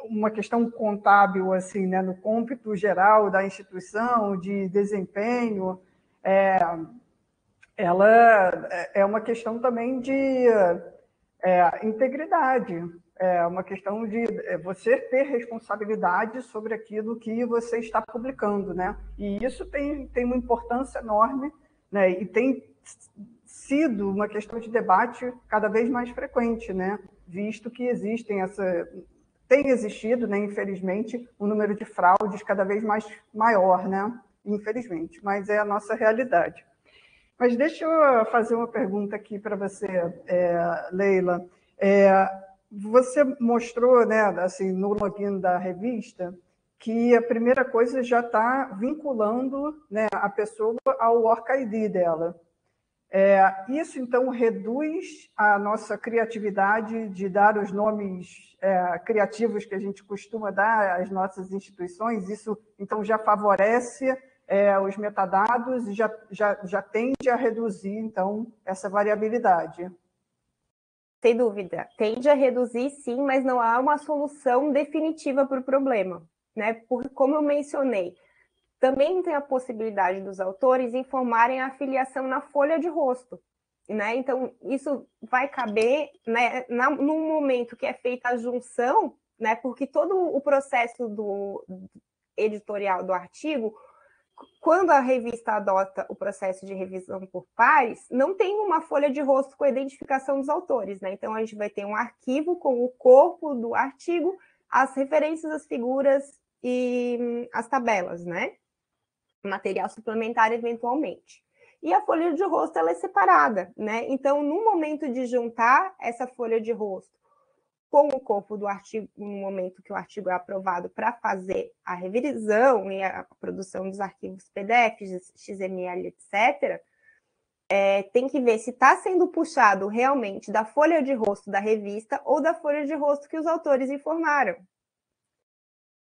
uma questão contábil, assim, né, no cômputo geral da instituição, de desempenho, ela é uma questão também de integridade, é uma questão de você ter responsabilidade sobre aquilo que você está publicando, né? E isso tem uma importância enorme, né? E tem sido uma questão de debate cada vez mais frequente, né? Visto que tem existido, né, infelizmente, um número de fraudes cada vez mais maior, né? Infelizmente, mas é a nossa realidade. Mas deixa eu fazer uma pergunta aqui para você, Leila. Você mostrou, né, assim, no login da revista, que a primeira coisa já está vinculando, né, a pessoa ao Work ID dela. Isso, então, reduz a nossa criatividade de dar os nomes criativos que a gente costuma dar às nossas instituições? Isso, então, já favorece os metadados e já tende a reduzir, então, essa variabilidade. Sem dúvida. Tende a reduzir, sim, mas não há uma solução definitiva para o problema, né? Porque, como eu mencionei, também tem a possibilidade dos autores informarem a afiliação na folha de rosto, né? Então, isso vai caber, né, num momento que é feita a junção, né? Porque todo o processo do editorial do artigo, quando a revista adota o processo de revisão por pares, não tem uma folha de rosto com a identificação dos autores, né? Então, a gente vai ter um arquivo com o corpo do artigo, as referências, as figuras e as tabelas, né? Material suplementar, eventualmente. E a folha de rosto, ela é separada, né? Então, no momento de juntar essa folha de rosto com o corpo do artigo, no momento que o artigo é aprovado para fazer a revisão e a produção dos arquivos PDFs, XML, etc., tem que ver se está sendo puxado realmente da folha de rosto da revista ou da folha de rosto que os autores informaram.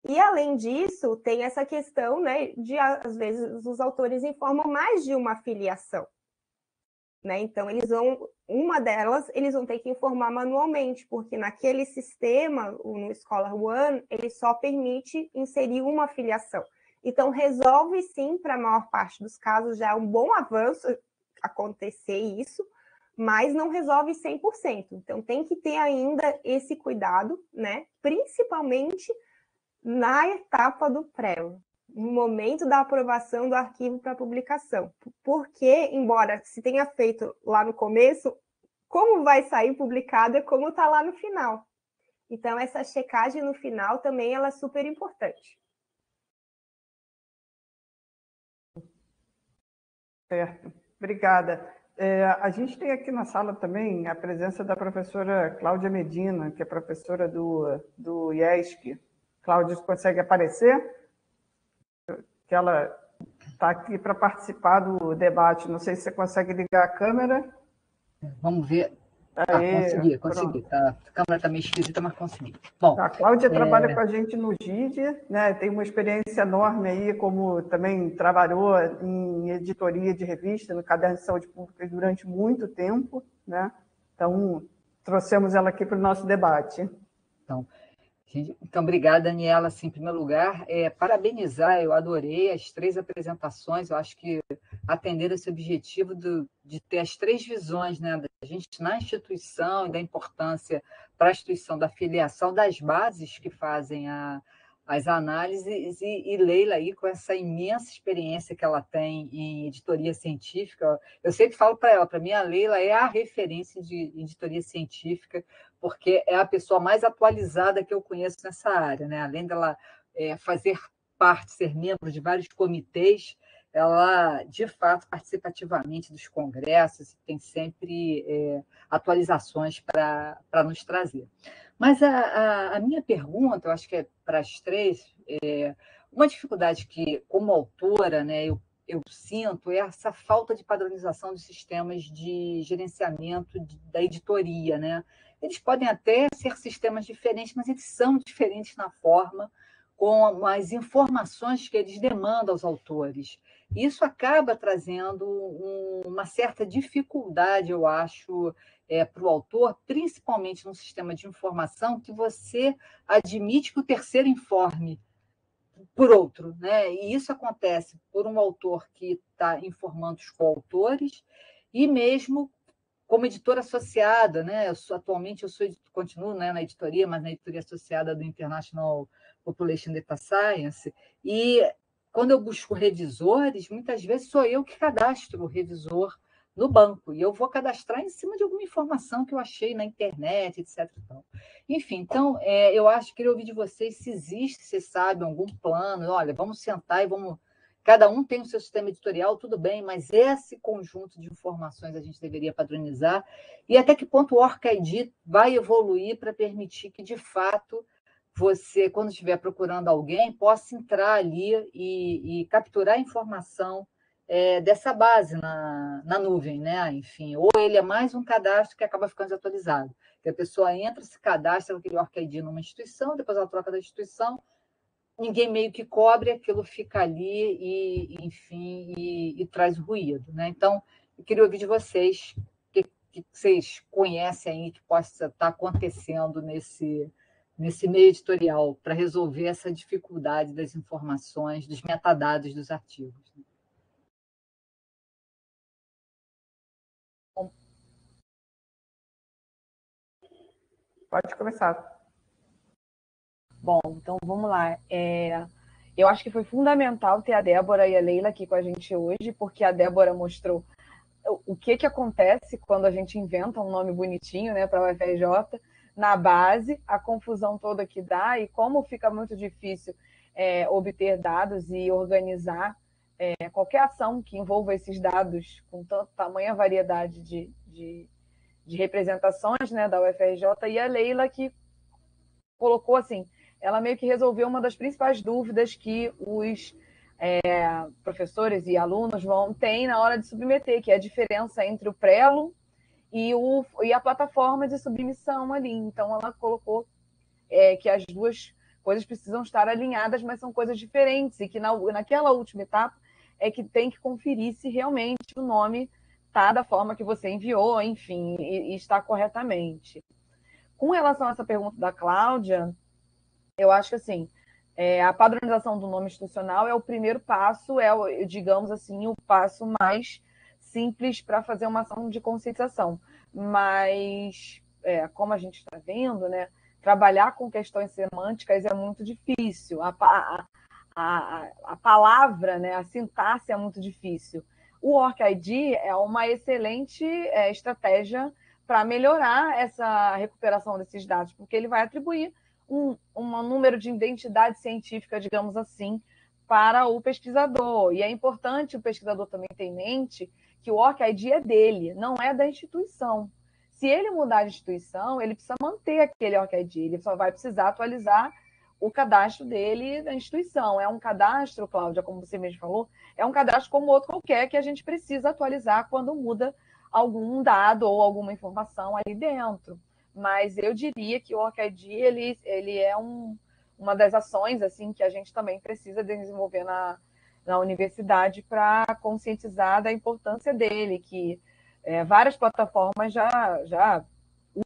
E, além disso, tem essa questão, né, de, às vezes, os autores informam mais de uma filiação, né? Então, uma delas, eles vão ter que informar manualmente, porque naquele sistema, no Scholar One, ele só permite inserir uma filiação. Então, resolve, sim, para a maior parte dos casos, já é um bom avanço acontecer isso, mas não resolve 100%. Então, tem que ter ainda esse cuidado, né? Principalmente na etapa do prelo, no momento da aprovação do arquivo para publicação. Porque, embora se tenha feito lá no começo, como vai sair publicado é como está lá no final. Então, essa checagem no final também ela é super importante. Certo, obrigada. A gente tem aqui na sala também a presença da professora Cláudia Medina, que é professora do IESC. Cláudia, consegue aparecer? Que ela está aqui para participar do debate. Não sei se você consegue ligar a câmera. Vamos ver. Aê, consegui. Tá, a câmera está meio esquisita, mas consegui. Bom, a Cláudia trabalha com a gente no GID, né? Tem uma experiência enorme aí, como também trabalhou em editoria de revista, no Caderno de Saúde Pública durante muito tempo, né? Então, trouxemos ela aqui para o nosso debate. Então, obrigada, Daniela. Assim, em primeiro lugar, parabenizar, eu adorei as 3 apresentações, eu acho que atenderam esse objetivo de ter as 3 visões, né, da gente na instituição e da importância para a instituição da filiação das bases que fazem as análises, e Leila aí com essa imensa experiência que ela tem em editoria científica. Eu sempre falo para ela, para mim a Leila é a referência de editoria científica, porque é a pessoa mais atualizada que eu conheço nessa área, né? Além dela fazer parte, ser membro de vários comitês, ela, de fato, participa ativamente dos congressos e tem sempre atualizações para nos trazer. Mas a minha pergunta, eu acho que é para as 3, uma dificuldade que, como autora, né, eu sinto é essa falta de padronização dos sistemas de gerenciamento da editoria, né? Eles podem até ser sistemas diferentes, mas eles são diferentes na forma, com as informações que eles demandam aos autores. Isso acaba trazendo uma certa dificuldade, eu acho, para o autor, principalmente num sistema de informação que você admite que o terceiro informe por outro, né? E isso acontece por um autor que está informando os coautores e mesmo como editora associada, né? Atualmente continuo, né, na editoria, mas na editoria associada do International Population Data Science, e quando eu busco revisores, muitas vezes sou eu que cadastro o revisor no banco, e eu vou cadastrar em cima de alguma informação que eu achei na internet, etc. Enfim, então, eu acho, queria ouvir de vocês se existe, se sabe, algum plano, olha, vamos sentar e vamos... Cada um tem o seu sistema editorial, tudo bem, mas esse conjunto de informações a gente deveria padronizar, e até que ponto o OrcID vai evoluir para permitir que, de fato, você, quando estiver procurando alguém, possa entrar ali e capturar a informação dessa base na nuvem, né? Enfim, ou ele é mais um cadastro que acaba ficando desatualizado, que a pessoa entra, se cadastra aquele OrcID numa instituição, depois ela troca da instituição, ninguém meio que cobre, aquilo fica ali e enfim, e traz ruído, né? Então, eu queria ouvir de vocês o que vocês conhecem aí que possa estar acontecendo nesse meio editorial para resolver essa dificuldade das informações, dos metadados dos artigos. Pode começar. Bom, então vamos lá. Eu acho que foi fundamental ter a Débora e a Leila aqui com a gente hoje, porque a Débora mostrou o que acontece quando a gente inventa um nome bonitinho, né, para a UFRJ, na base, a confusão toda que dá e como fica muito difícil obter dados e organizar qualquer ação que envolva esses dados com tamanha variedade de representações, né, da UFRJ, e a Leila que colocou assim, ela meio que resolveu uma das principais dúvidas que os professores e alunos têm na hora de submeter, que é a diferença entre o Prelo e a plataforma de submissão ali. Então, ela colocou que as duas coisas precisam estar alinhadas, mas são coisas diferentes, e que naquela última etapa é que tem que conferir se realmente o nome está da forma que você enviou, enfim, e está corretamente. Com relação a essa pergunta da Cláudia, eu acho que assim, a padronização do nome institucional é o primeiro passo, digamos assim, o passo mais simples para fazer uma ação de conscientização. Mas, como a gente está vendo, né, trabalhar com questões semânticas é muito difícil. A palavra, né, a sintaxe é muito difícil. O ORCID é uma excelente estratégia para melhorar essa recuperação desses dados, porque ele vai atribuir um número de identidade científica, digamos assim, para o pesquisador. E é importante o pesquisador também ter em mente que o ORCID é dele, não é da instituição. Se ele mudar de instituição, ele precisa manter aquele ORCID, ele só vai precisar atualizar o cadastro dele da instituição. É um cadastro, Cláudia, como você mesmo falou, é um cadastro como outro qualquer que a gente precisa atualizar quando muda algum dado ou alguma informação ali dentro. Mas eu diria que o ORCID ele é uma das ações assim que a gente também precisa desenvolver na universidade para conscientizar da importância dele, que várias plataformas já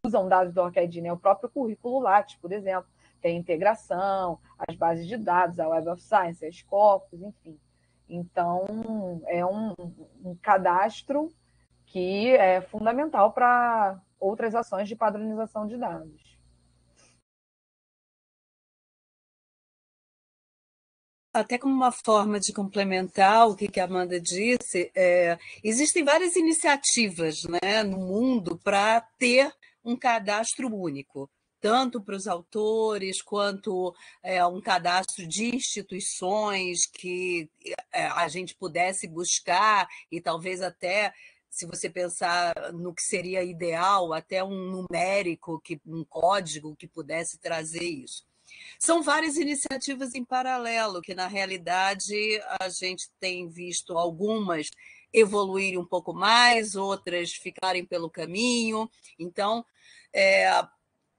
usam dados do ORCID, né? O próprio currículo Lattes, por exemplo, tem integração, as bases de dados, a Web of Science, a Scopus, enfim. Então, é um cadastro que é fundamental para outras ações de padronização de dados. Até como uma forma de complementar o que a Amanda disse, existem várias iniciativas, né, no mundo para ter um cadastro único, tanto para os autores quanto um cadastro de instituições que a gente pudesse buscar e talvez até, se você pensar no que seria ideal, até um numérico, um código que pudesse trazer isso. São várias iniciativas em paralelo, que, na realidade, a gente tem visto algumas evoluírem um pouco mais, outras ficarem pelo caminho. Então,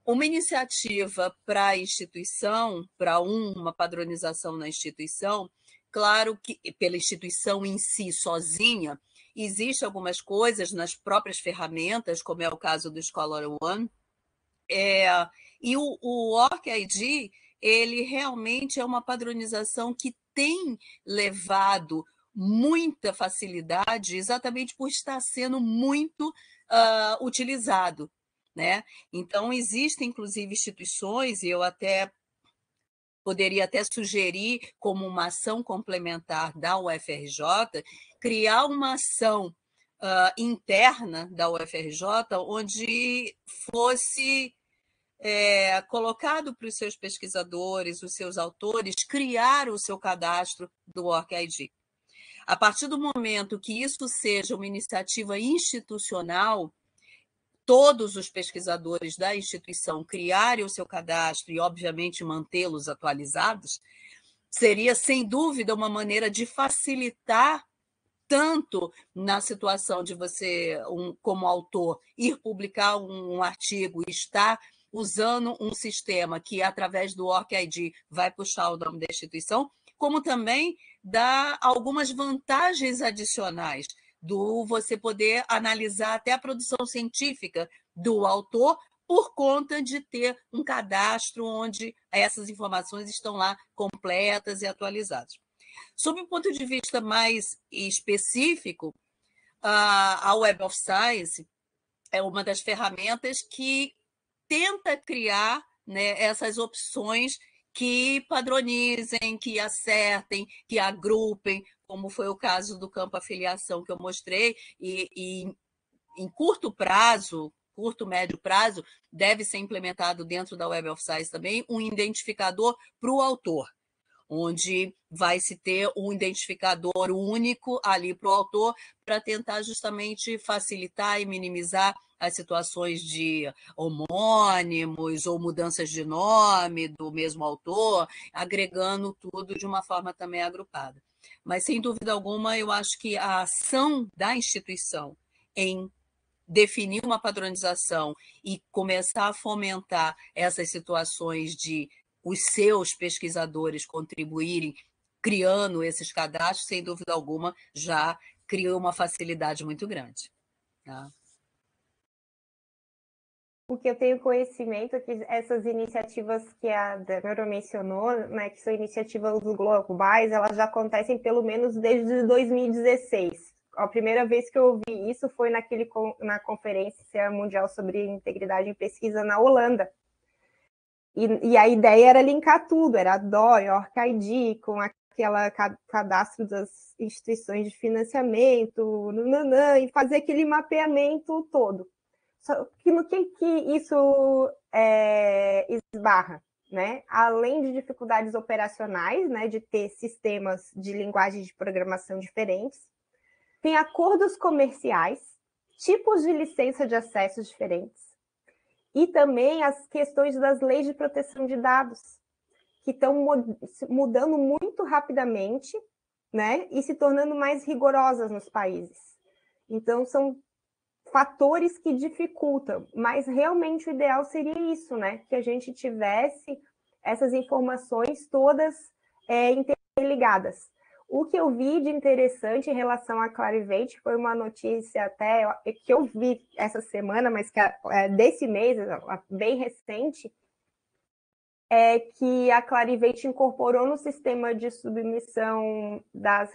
uma iniciativa para a instituição, para uma padronização na instituição, claro que pela instituição em si, sozinha, existem algumas coisas nas próprias ferramentas, como é o caso do Scholar One, e o ORCID, ele realmente é uma padronização que tem levado muita facilidade, exatamente por estar sendo muito utilizado, né? Então, existem, inclusive, instituições, e eu poderia até sugerir, como uma ação complementar da UFRJ, criar uma ação interna da UFRJ, onde fosse colocado para os seus pesquisadores, os seus autores, criar o seu cadastro do ORCID. A partir do momento que isso seja uma iniciativa institucional, todos os pesquisadores da instituição criarem o seu cadastro e, obviamente, mantê-los atualizados, seria, sem dúvida, uma maneira de facilitar tanto na situação de você, como autor, ir publicar um artigo e estar usando um sistema que, através do ORCID, vai puxar o nome da instituição, como também dá algumas vantagens adicionais do você poder analisar até a produção científica do autor por conta de ter um cadastro onde essas informações estão lá completas e atualizadas. Sob um ponto de vista mais específico, a Web of Science é uma das ferramentas que tenta criar, né, essas opções que padronizem, que acertem, que agrupem, como foi o caso do campo afiliação que eu mostrei, e em curto prazo, curto, médio prazo, deve ser implementado dentro da Web of Science também um identificador para o autor, onde vai se ter um identificador único ali para o autor, para tentar justamente facilitar e minimizar as situações de homônimos ou mudanças de nome do mesmo autor, agregando tudo de uma forma também agrupada. Mas, sem dúvida alguma, eu acho que a ação da instituição em definir uma padronização e começar a fomentar essas situações de os seus pesquisadores contribuírem criando esses cadastros, sem dúvida alguma, já criou uma facilidade muito grande. Tá? O que eu tenho conhecimento é que essas iniciativas que a Débora mencionou, né, que são iniciativas globais, elas já acontecem pelo menos desde 2016. A primeira vez que eu ouvi isso foi na Conferência Mundial sobre Integridade em Pesquisa na Holanda. E a ideia era linkar tudo, era a DOI, a ORCID, com aquele cadastro das instituições de financiamento, e fazer aquele mapeamento todo. Só que no que isso esbarra? Né? Além de dificuldades operacionais, né, de ter sistemas de linguagem de programação diferentes, tem acordos comerciais, tipos de licença de acesso diferentes, e também as questões das leis de proteção de dados, que estão mudando muito rapidamente, né, e se tornando mais rigorosas nos países. Então, são fatores que dificultam, mas realmente o ideal seria isso, né? Que a gente tivesse essas informações todas interligadas. O que eu vi de interessante em relação à Clarivate foi uma notícia até que eu vi essa semana, mas que é desse mês, bem recente, é que a Clarivate incorporou no sistema de submissão das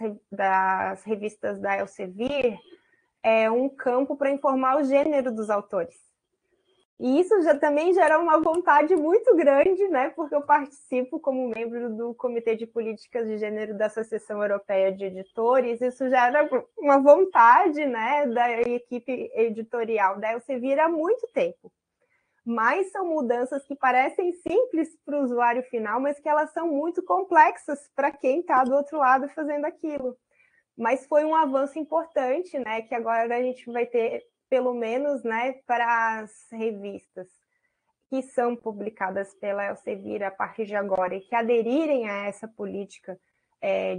revistas da Elsevier um campo para informar o gênero dos autores. E isso já também gerou uma vontade muito grande, né? Porque eu participo como membro do Comitê de Políticas de Gênero da Associação Europeia de Editores. Isso já era uma vontade, né, da equipe editorial da Elsevier há muito tempo. Mas são mudanças que parecem simples para o usuário final, mas que elas são muito complexas para quem está do outro lado fazendo aquilo. Mas foi um avanço importante, né, que agora a gente vai ter, pelo menos, né, para as revistas que são publicadas pela Elsevier a partir de agora e que aderirem a essa política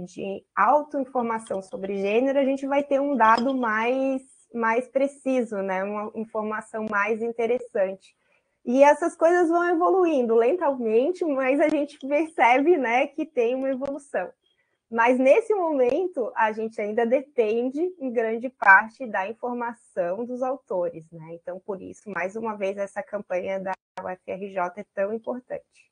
de autoinformação sobre gênero, a gente vai ter um dado mais preciso, né, uma informação mais interessante. E essas coisas vão evoluindo lentamente, mas a gente percebe, né, que tem uma evolução. Mas, nesse momento, a gente ainda depende, em grande parte, da informação dos autores, né? Então, por isso, mais uma vez, essa campanha da UFRJ é tão importante.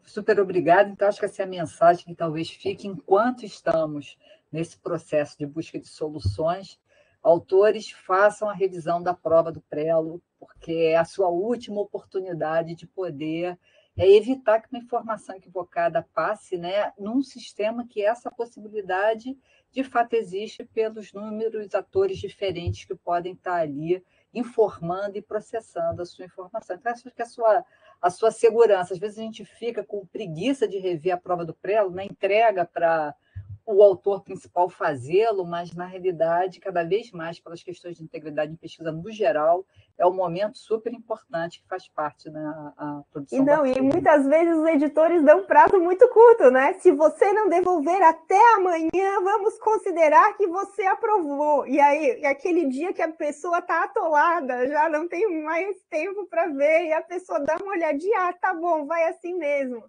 Super obrigada. Então, acho que essa é a mensagem que talvez fique enquanto estamos nesse processo de busca de soluções. Autores, façam a revisão da prova do Prelo, porque é a sua última oportunidade de poder evitar que uma informação equivocada passe, né, num sistema que essa possibilidade de fato existe pelos números atores diferentes que podem estar ali informando e processando a sua informação. Então, acho que a sua segurança, às vezes a gente fica com preguiça de rever a prova do Prelo, né, entrega para o autor principal fazê-lo, mas, na realidade, cada vez mais, pelas questões de integridade em pesquisa no geral, é um momento super importante que faz parte da produção. E muitas vezes os editores dão um prazo muito curto, né? Se você não devolver até amanhã, vamos considerar que você aprovou. E aí, aquele dia que a pessoa está atolada, já não tem mais tempo para ver, e a pessoa dá uma olhadinha, tá bom, vai assim mesmo.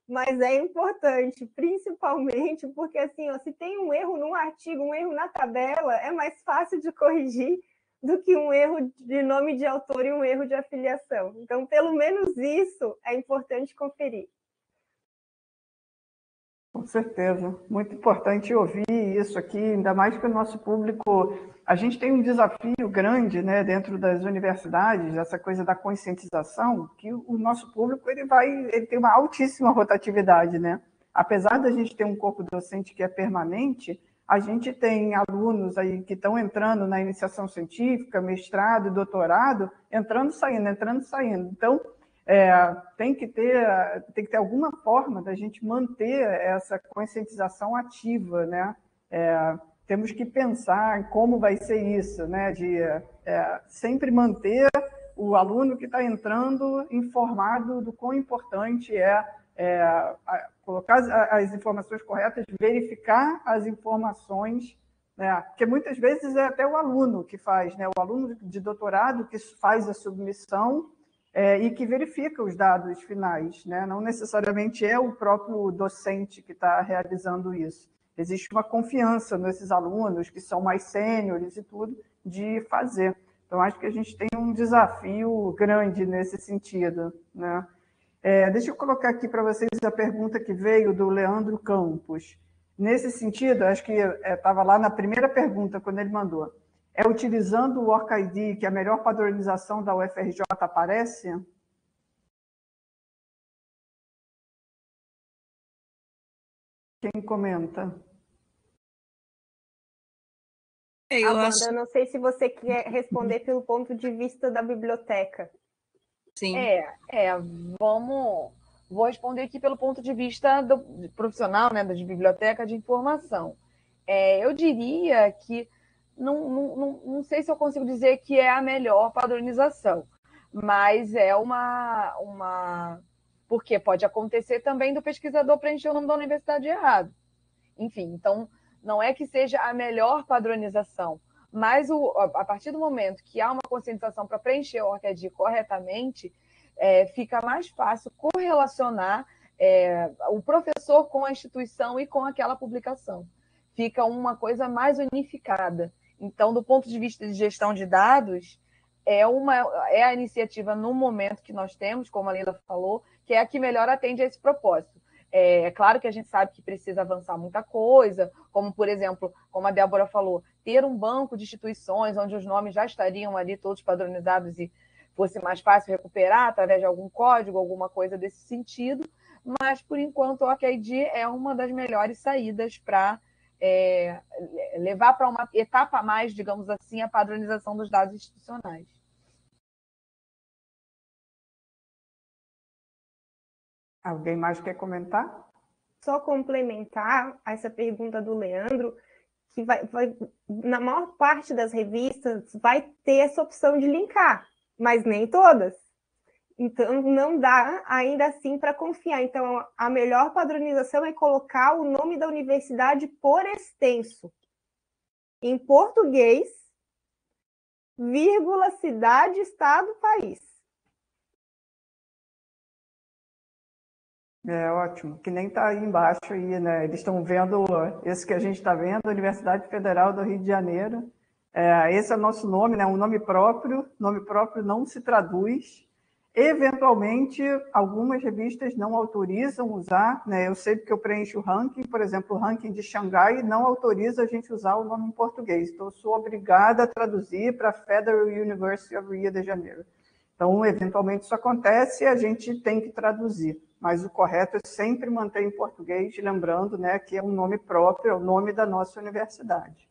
Mas é importante, principalmente porque, assim, se tem um erro num artigo, um erro na tabela, é mais fácil de corrigir do que um erro de nome de autor e um erro de afiliação. Então, pelo menos isso é importante conferir. Com certeza. Muito importante ouvir isso aqui, ainda mais que o nosso público... A gente tem um desafio grande, né, dentro das universidades, essa coisa da conscientização, que o nosso público ele tem uma altíssima rotatividade, né? Apesar da gente ter um corpo docente que é permanente, a gente tem alunos aí que estão entrando na iniciação científica, mestrado, doutorado, entrando, saindo. Então, tem que ter alguma forma da gente manter essa conscientização ativa, né? Temos que pensar em como vai ser isso, né? De sempre manter o aluno que está entrando informado do quão importante colocar as informações corretas, verificar as informações, né? Porque muitas vezes é até o aluno que faz, né? O aluno de doutorado que faz a submissão e que verifica os dados finais, né? Não necessariamente é o próprio docente que está realizando isso. Existe uma confiança nesses alunos que são mais sêniores e tudo, de fazer. Então, acho que a gente tem um desafio grande nesse sentido, né? Deixa eu colocar aqui para vocês a pergunta que veio do Leandro Campos. Nesse sentido, acho que estava lá na primeira pergunta, quando ele mandou, é utilizando o ORCID que a melhor padronização da UFRJ aparece? Quem comenta? Amanda, eu não sei se você quer responder pelo ponto de vista da biblioteca. Sim. Vou responder aqui pelo ponto de vista do profissional, né, de biblioteca de informação. Eu diria que não sei se eu consigo dizer que é a melhor padronização, mas é uma porque pode acontecer também do pesquisador preencher o nome da universidade errado. Enfim, então não é que seja a melhor padronização, mas a partir do momento que há uma conscientização para preencher o ORCID corretamente, fica mais fácil correlacionar o professor com a instituição e com aquela publicação. Fica uma coisa mais unificada. Então, do ponto de vista de gestão de dados, é a iniciativa no momento que nós temos, como a Leila falou, que é a que melhor atende a esse propósito. É claro que a gente sabe que precisa avançar muita coisa, como, por exemplo, como a Débora falou, ter um banco de instituições onde os nomes já estariam ali todos padronizados e fosse mais fácil recuperar através de algum código, alguma coisa desse sentido, mas, por enquanto, o ORCID é uma das melhores saídas para levar para uma etapa a mais, digamos assim, a padronização dos dados institucionais. Alguém mais quer comentar? Só complementar essa pergunta do Leandro, que na maior parte das revistas vai ter essa opção de linkar, mas nem todas. Então, não dá ainda assim para confiar. Então, a melhor padronização é colocar o nome da universidade por extenso, em português, vírgula, cidade, estado, país. Ótimo, que nem está aí embaixo aí, né? Eles estão vendo esse que a gente está vendo, Universidade Federal do Rio de Janeiro. Esse é o nosso nome, né? Um nome próprio não se traduz. Eventualmente, algumas revistas não autorizam usar, né? Eu sei porque eu preencho o ranking, por exemplo, o ranking de Xangai não autoriza a gente usar o nome em português. Então, eu sou obrigada a traduzir para a Federal University of Rio de Janeiro. Então, eventualmente, isso acontece e a gente tem que traduzir. Mas o correto é sempre manter em português, lembrando, né, que é um nome próprio, é o nome da nossa universidade.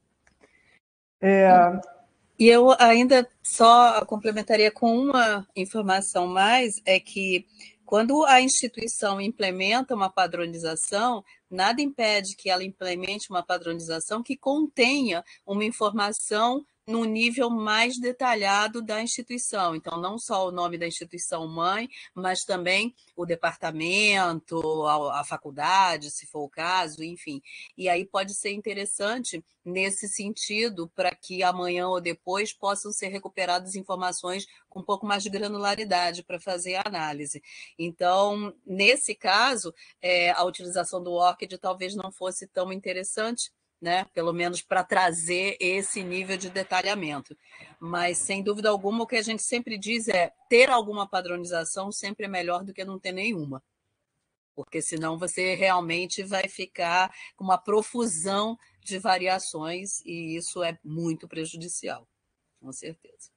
E eu ainda só complementaria com uma informação mais, é que quando a instituição implementa uma padronização, nada impede que ela implemente uma padronização que contenha uma informação no nível mais detalhado da instituição. Então, não só o nome da instituição mãe, mas também o departamento, a faculdade, se for o caso, enfim. E aí pode ser interessante nesse sentido, para que amanhã ou depois possam ser recuperadas informações com um pouco mais de granularidade para fazer a análise. Então, nesse caso, a utilização do ORCID talvez não fosse tão interessante, né? Pelo menos para trazer esse nível de detalhamento. Mas, sem dúvida alguma, o que a gente sempre diz é ter alguma padronização sempre é melhor do que não ter nenhuma. Porque senão você realmente vai ficar com uma profusão de variações e isso é muito prejudicial, com certeza.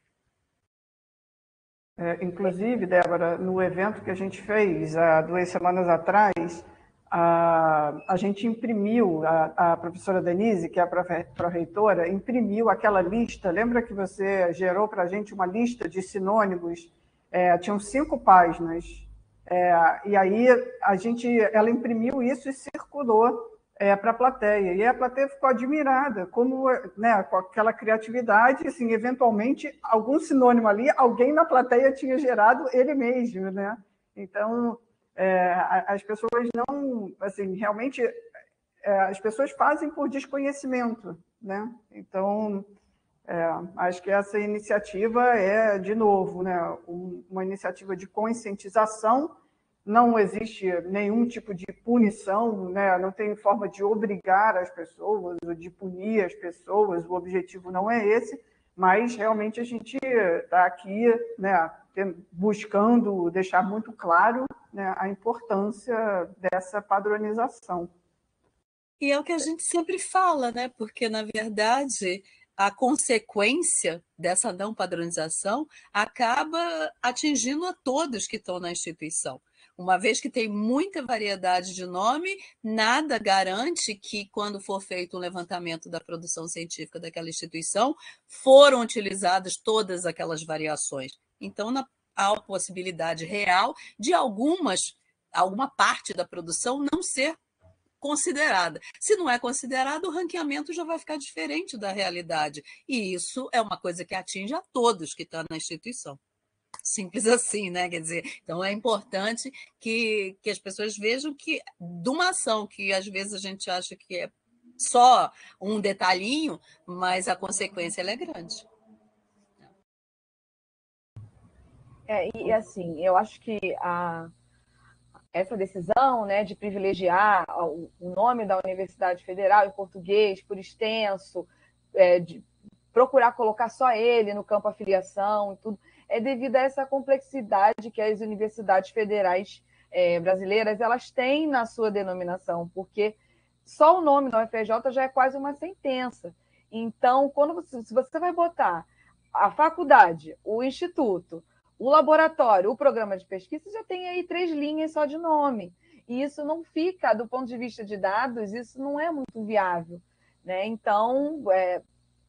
Inclusive, Débora, no evento que a gente fez há 2 semanas atrás, a gente imprimiu, a professora Denise, que é a pró-reitora, imprimiu aquela lista. Lembra que você gerou para a gente uma lista de sinônimos? Tinham 5 páginas. E aí ela imprimiu isso e circulou para a plateia. E a plateia ficou admirada, como, né, com aquela criatividade, assim, eventualmente, algum sinônimo ali, alguém na plateia tinha gerado ele mesmo, né? Então, as pessoas não, assim, realmente, as pessoas fazem por desconhecimento, né? Então, acho que essa iniciativa é, de novo, né, uma iniciativa de conscientização. Não existe nenhum tipo de punição, né? Não tem forma de obrigar as pessoas ou de punir as pessoas, o objetivo não é esse, mas realmente a gente está aqui, né, buscando deixar muito claro, né, a importância dessa padronização. E é o que a gente sempre fala, né? Porque, na verdade, a consequência dessa não padronização acaba atingindo a todos que estão na instituição. Uma vez que tem muita variedade de nome, nada garante que, quando for feito um levantamento da produção científica daquela instituição, foram utilizadas todas aquelas variações. Então, há a possibilidade real de alguma parte da produção não ser considerada. Se não é considerado, o ranqueamento já vai ficar diferente da realidade. E isso é uma coisa que atinge a todos que estão na instituição. Simples assim, né? Quer dizer, então é importante que as pessoas vejam que, de uma ação que às vezes a gente acha que é só um detalhinho, mas a consequência ela é grande. E assim, eu acho que essa decisão, né, de privilegiar o nome da Universidade Federal em português por extenso, de procurar colocar só ele no campo afiliação e tudo, é devido a essa complexidade que as universidades federais brasileiras elas têm na sua denominação, porque só o nome da UFRJ já é quase uma sentença. Então, se você vai botar a faculdade, o instituto, o laboratório, o programa de pesquisa, já tem aí 3 linhas só de nome. E isso não fica, do ponto de vista de dados, isso não é muito viável. Né? Então,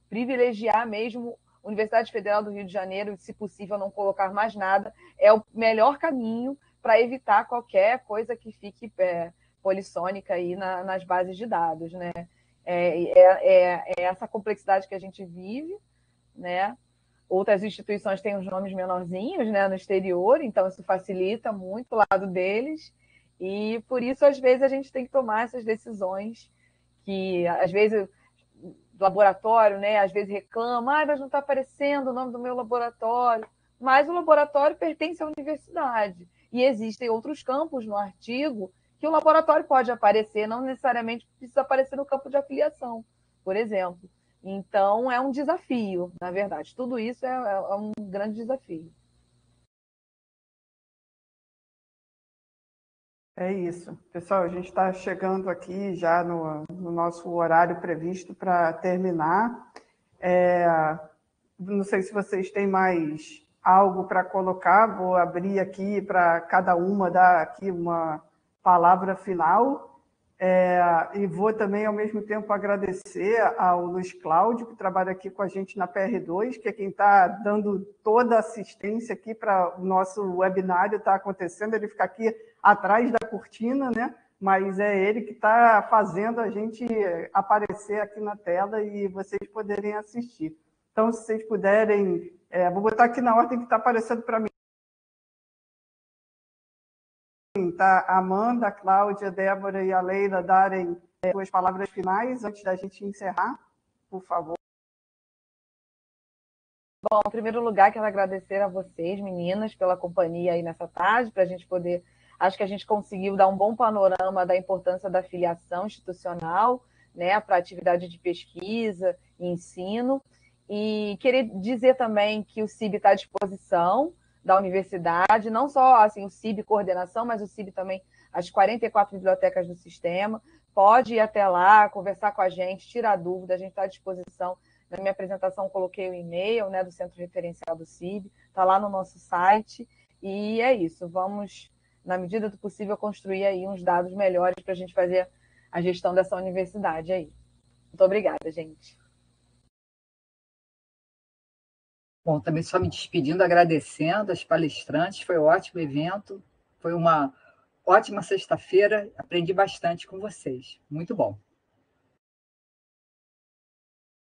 privilegiar mesmo a Universidade Federal do Rio de Janeiro, se possível não colocar mais nada, é o melhor caminho para evitar qualquer coisa que fique polissônica aí nas bases de dados. Né? É essa complexidade que a gente vive, né? Outras instituições têm os nomes menorzinhos, né, no exterior, então isso facilita muito o lado deles, e por isso, às vezes, a gente tem que tomar essas decisões que, às vezes, o laboratório, né, às vezes reclama, mas não está aparecendo o nome do meu laboratório, mas o laboratório pertence à universidade, e existem outros campos no artigo que o laboratório pode aparecer, não necessariamente precisa aparecer no campo de afiliação, por exemplo. Então, é um desafio, na verdade. Tudo isso é um grande desafio. É isso. Pessoal, a gente está chegando aqui já no nosso horário previsto para terminar. Não sei se vocês têm mais algo para colocar. Vou abrir aqui para cada uma dar aqui uma palavra final. E vou também, ao mesmo tempo, agradecer ao Luiz Cláudio, que trabalha aqui com a gente na PR2, que é quem está dando toda a assistência aqui para o nosso webinário estar acontecendo. Ele fica aqui atrás da cortina, né? Mas é ele que está fazendo a gente aparecer aqui na tela e vocês poderem assistir. Então, se vocês puderem... vou botar aqui na ordem que está aparecendo para mim. Tá? A Amanda, a Cláudia, a Débora e a Leila darem suas palavras finais antes da gente encerrar, por favor. Bom, em primeiro lugar, quero agradecer a vocês, meninas, pela companhia aí nessa tarde, para a gente poder... Acho que a gente conseguiu dar um bom panorama da importância da filiação institucional, né, para a atividade de pesquisa e ensino. E queria dizer também que o CIB está à disposição da universidade, não só assim, o CIB coordenação, mas o CIB também, as 44 bibliotecas do sistema. Pode ir até lá, conversar com a gente, tirar dúvida, a gente está à disposição. Na minha apresentação, coloquei o e-mail, né, do Centro Referencial do CIB, está lá no nosso site. E é isso, vamos, na medida do possível, construir aí uns dados melhores para a gente fazer a gestão dessa universidade aí. Muito obrigada, gente. Bom, também só me despedindo, agradecendo as palestrantes, foi um ótimo evento, foi uma ótima sexta-feira, aprendi bastante com vocês, muito bom.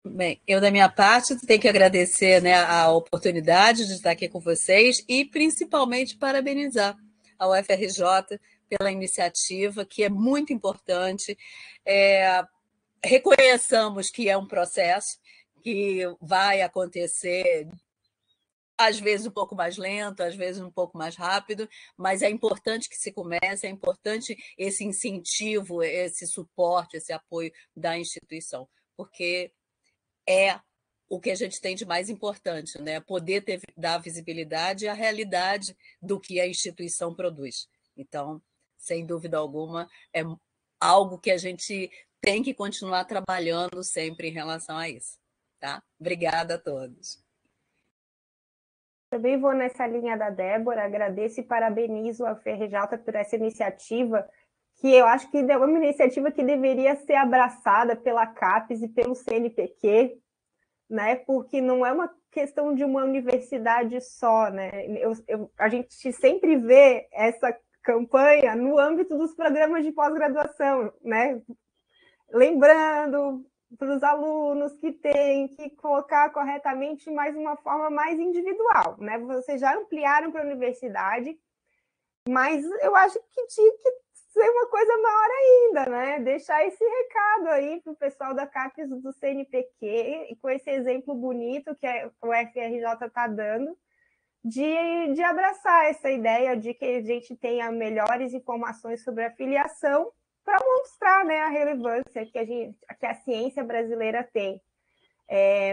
Bem, eu da minha parte tenho que agradecer, né, a oportunidade de estar aqui com vocês e principalmente parabenizar a UFRJ pela iniciativa, que é muito importante. Reconheçamos que é um processo que vai acontecer às vezes um pouco mais lento, às vezes um pouco mais rápido, mas é importante que se comece, é importante esse incentivo, esse suporte, esse apoio da instituição, porque é o que a gente tem de mais importante, né? Poder dar visibilidade à realidade do que a instituição produz. Então, sem dúvida alguma, é algo que a gente tem que continuar trabalhando sempre em relação a isso. Tá? Obrigada a todos. Também vou nessa linha da Débora, agradeço e parabenizo a UFRJ por essa iniciativa, que eu acho que é uma iniciativa que deveria ser abraçada pela CAPES e pelo CNPq, né? Porque não é uma questão de uma universidade só, né? A gente sempre vê essa campanha no âmbito dos programas de pós-graduação, né? Lembrando para os alunos que tem que colocar corretamente, mas de uma forma mais individual, né? Vocês já ampliaram para a universidade, mas eu acho que tinha que ser uma coisa maior ainda, né? Deixar esse recado aí para o pessoal da CAPES do CNPq, e com esse exemplo bonito que o FRJ está dando, de abraçar essa ideia de que a gente tenha melhores informações sobre a filiação para mostrar, né, a relevância que a ciência brasileira tem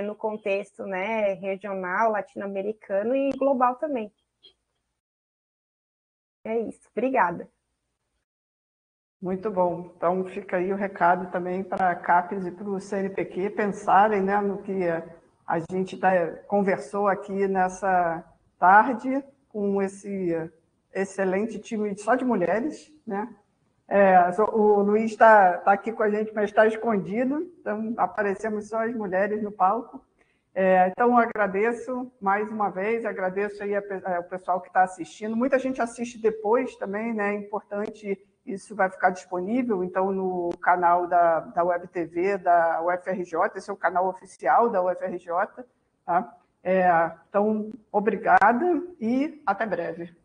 no contexto, né, regional, latino-americano e global também. É isso. Obrigada. Muito bom. Então, fica aí o recado também para a CAPES e para o CNPq pensarem, né, no que a gente conversou aqui nessa tarde com esse excelente time só de mulheres, né? O Luiz está aqui com a gente, mas está escondido, então aparecemos só as mulheres no palco. Então, agradeço mais uma vez, agradeço aí ao pessoal que está assistindo. Muita gente assiste depois também, né? É importante, isso vai ficar disponível, então, no canal da Web TV, da UFRJ, esse é o canal oficial da UFRJ. Tá? Então, obrigada e até breve.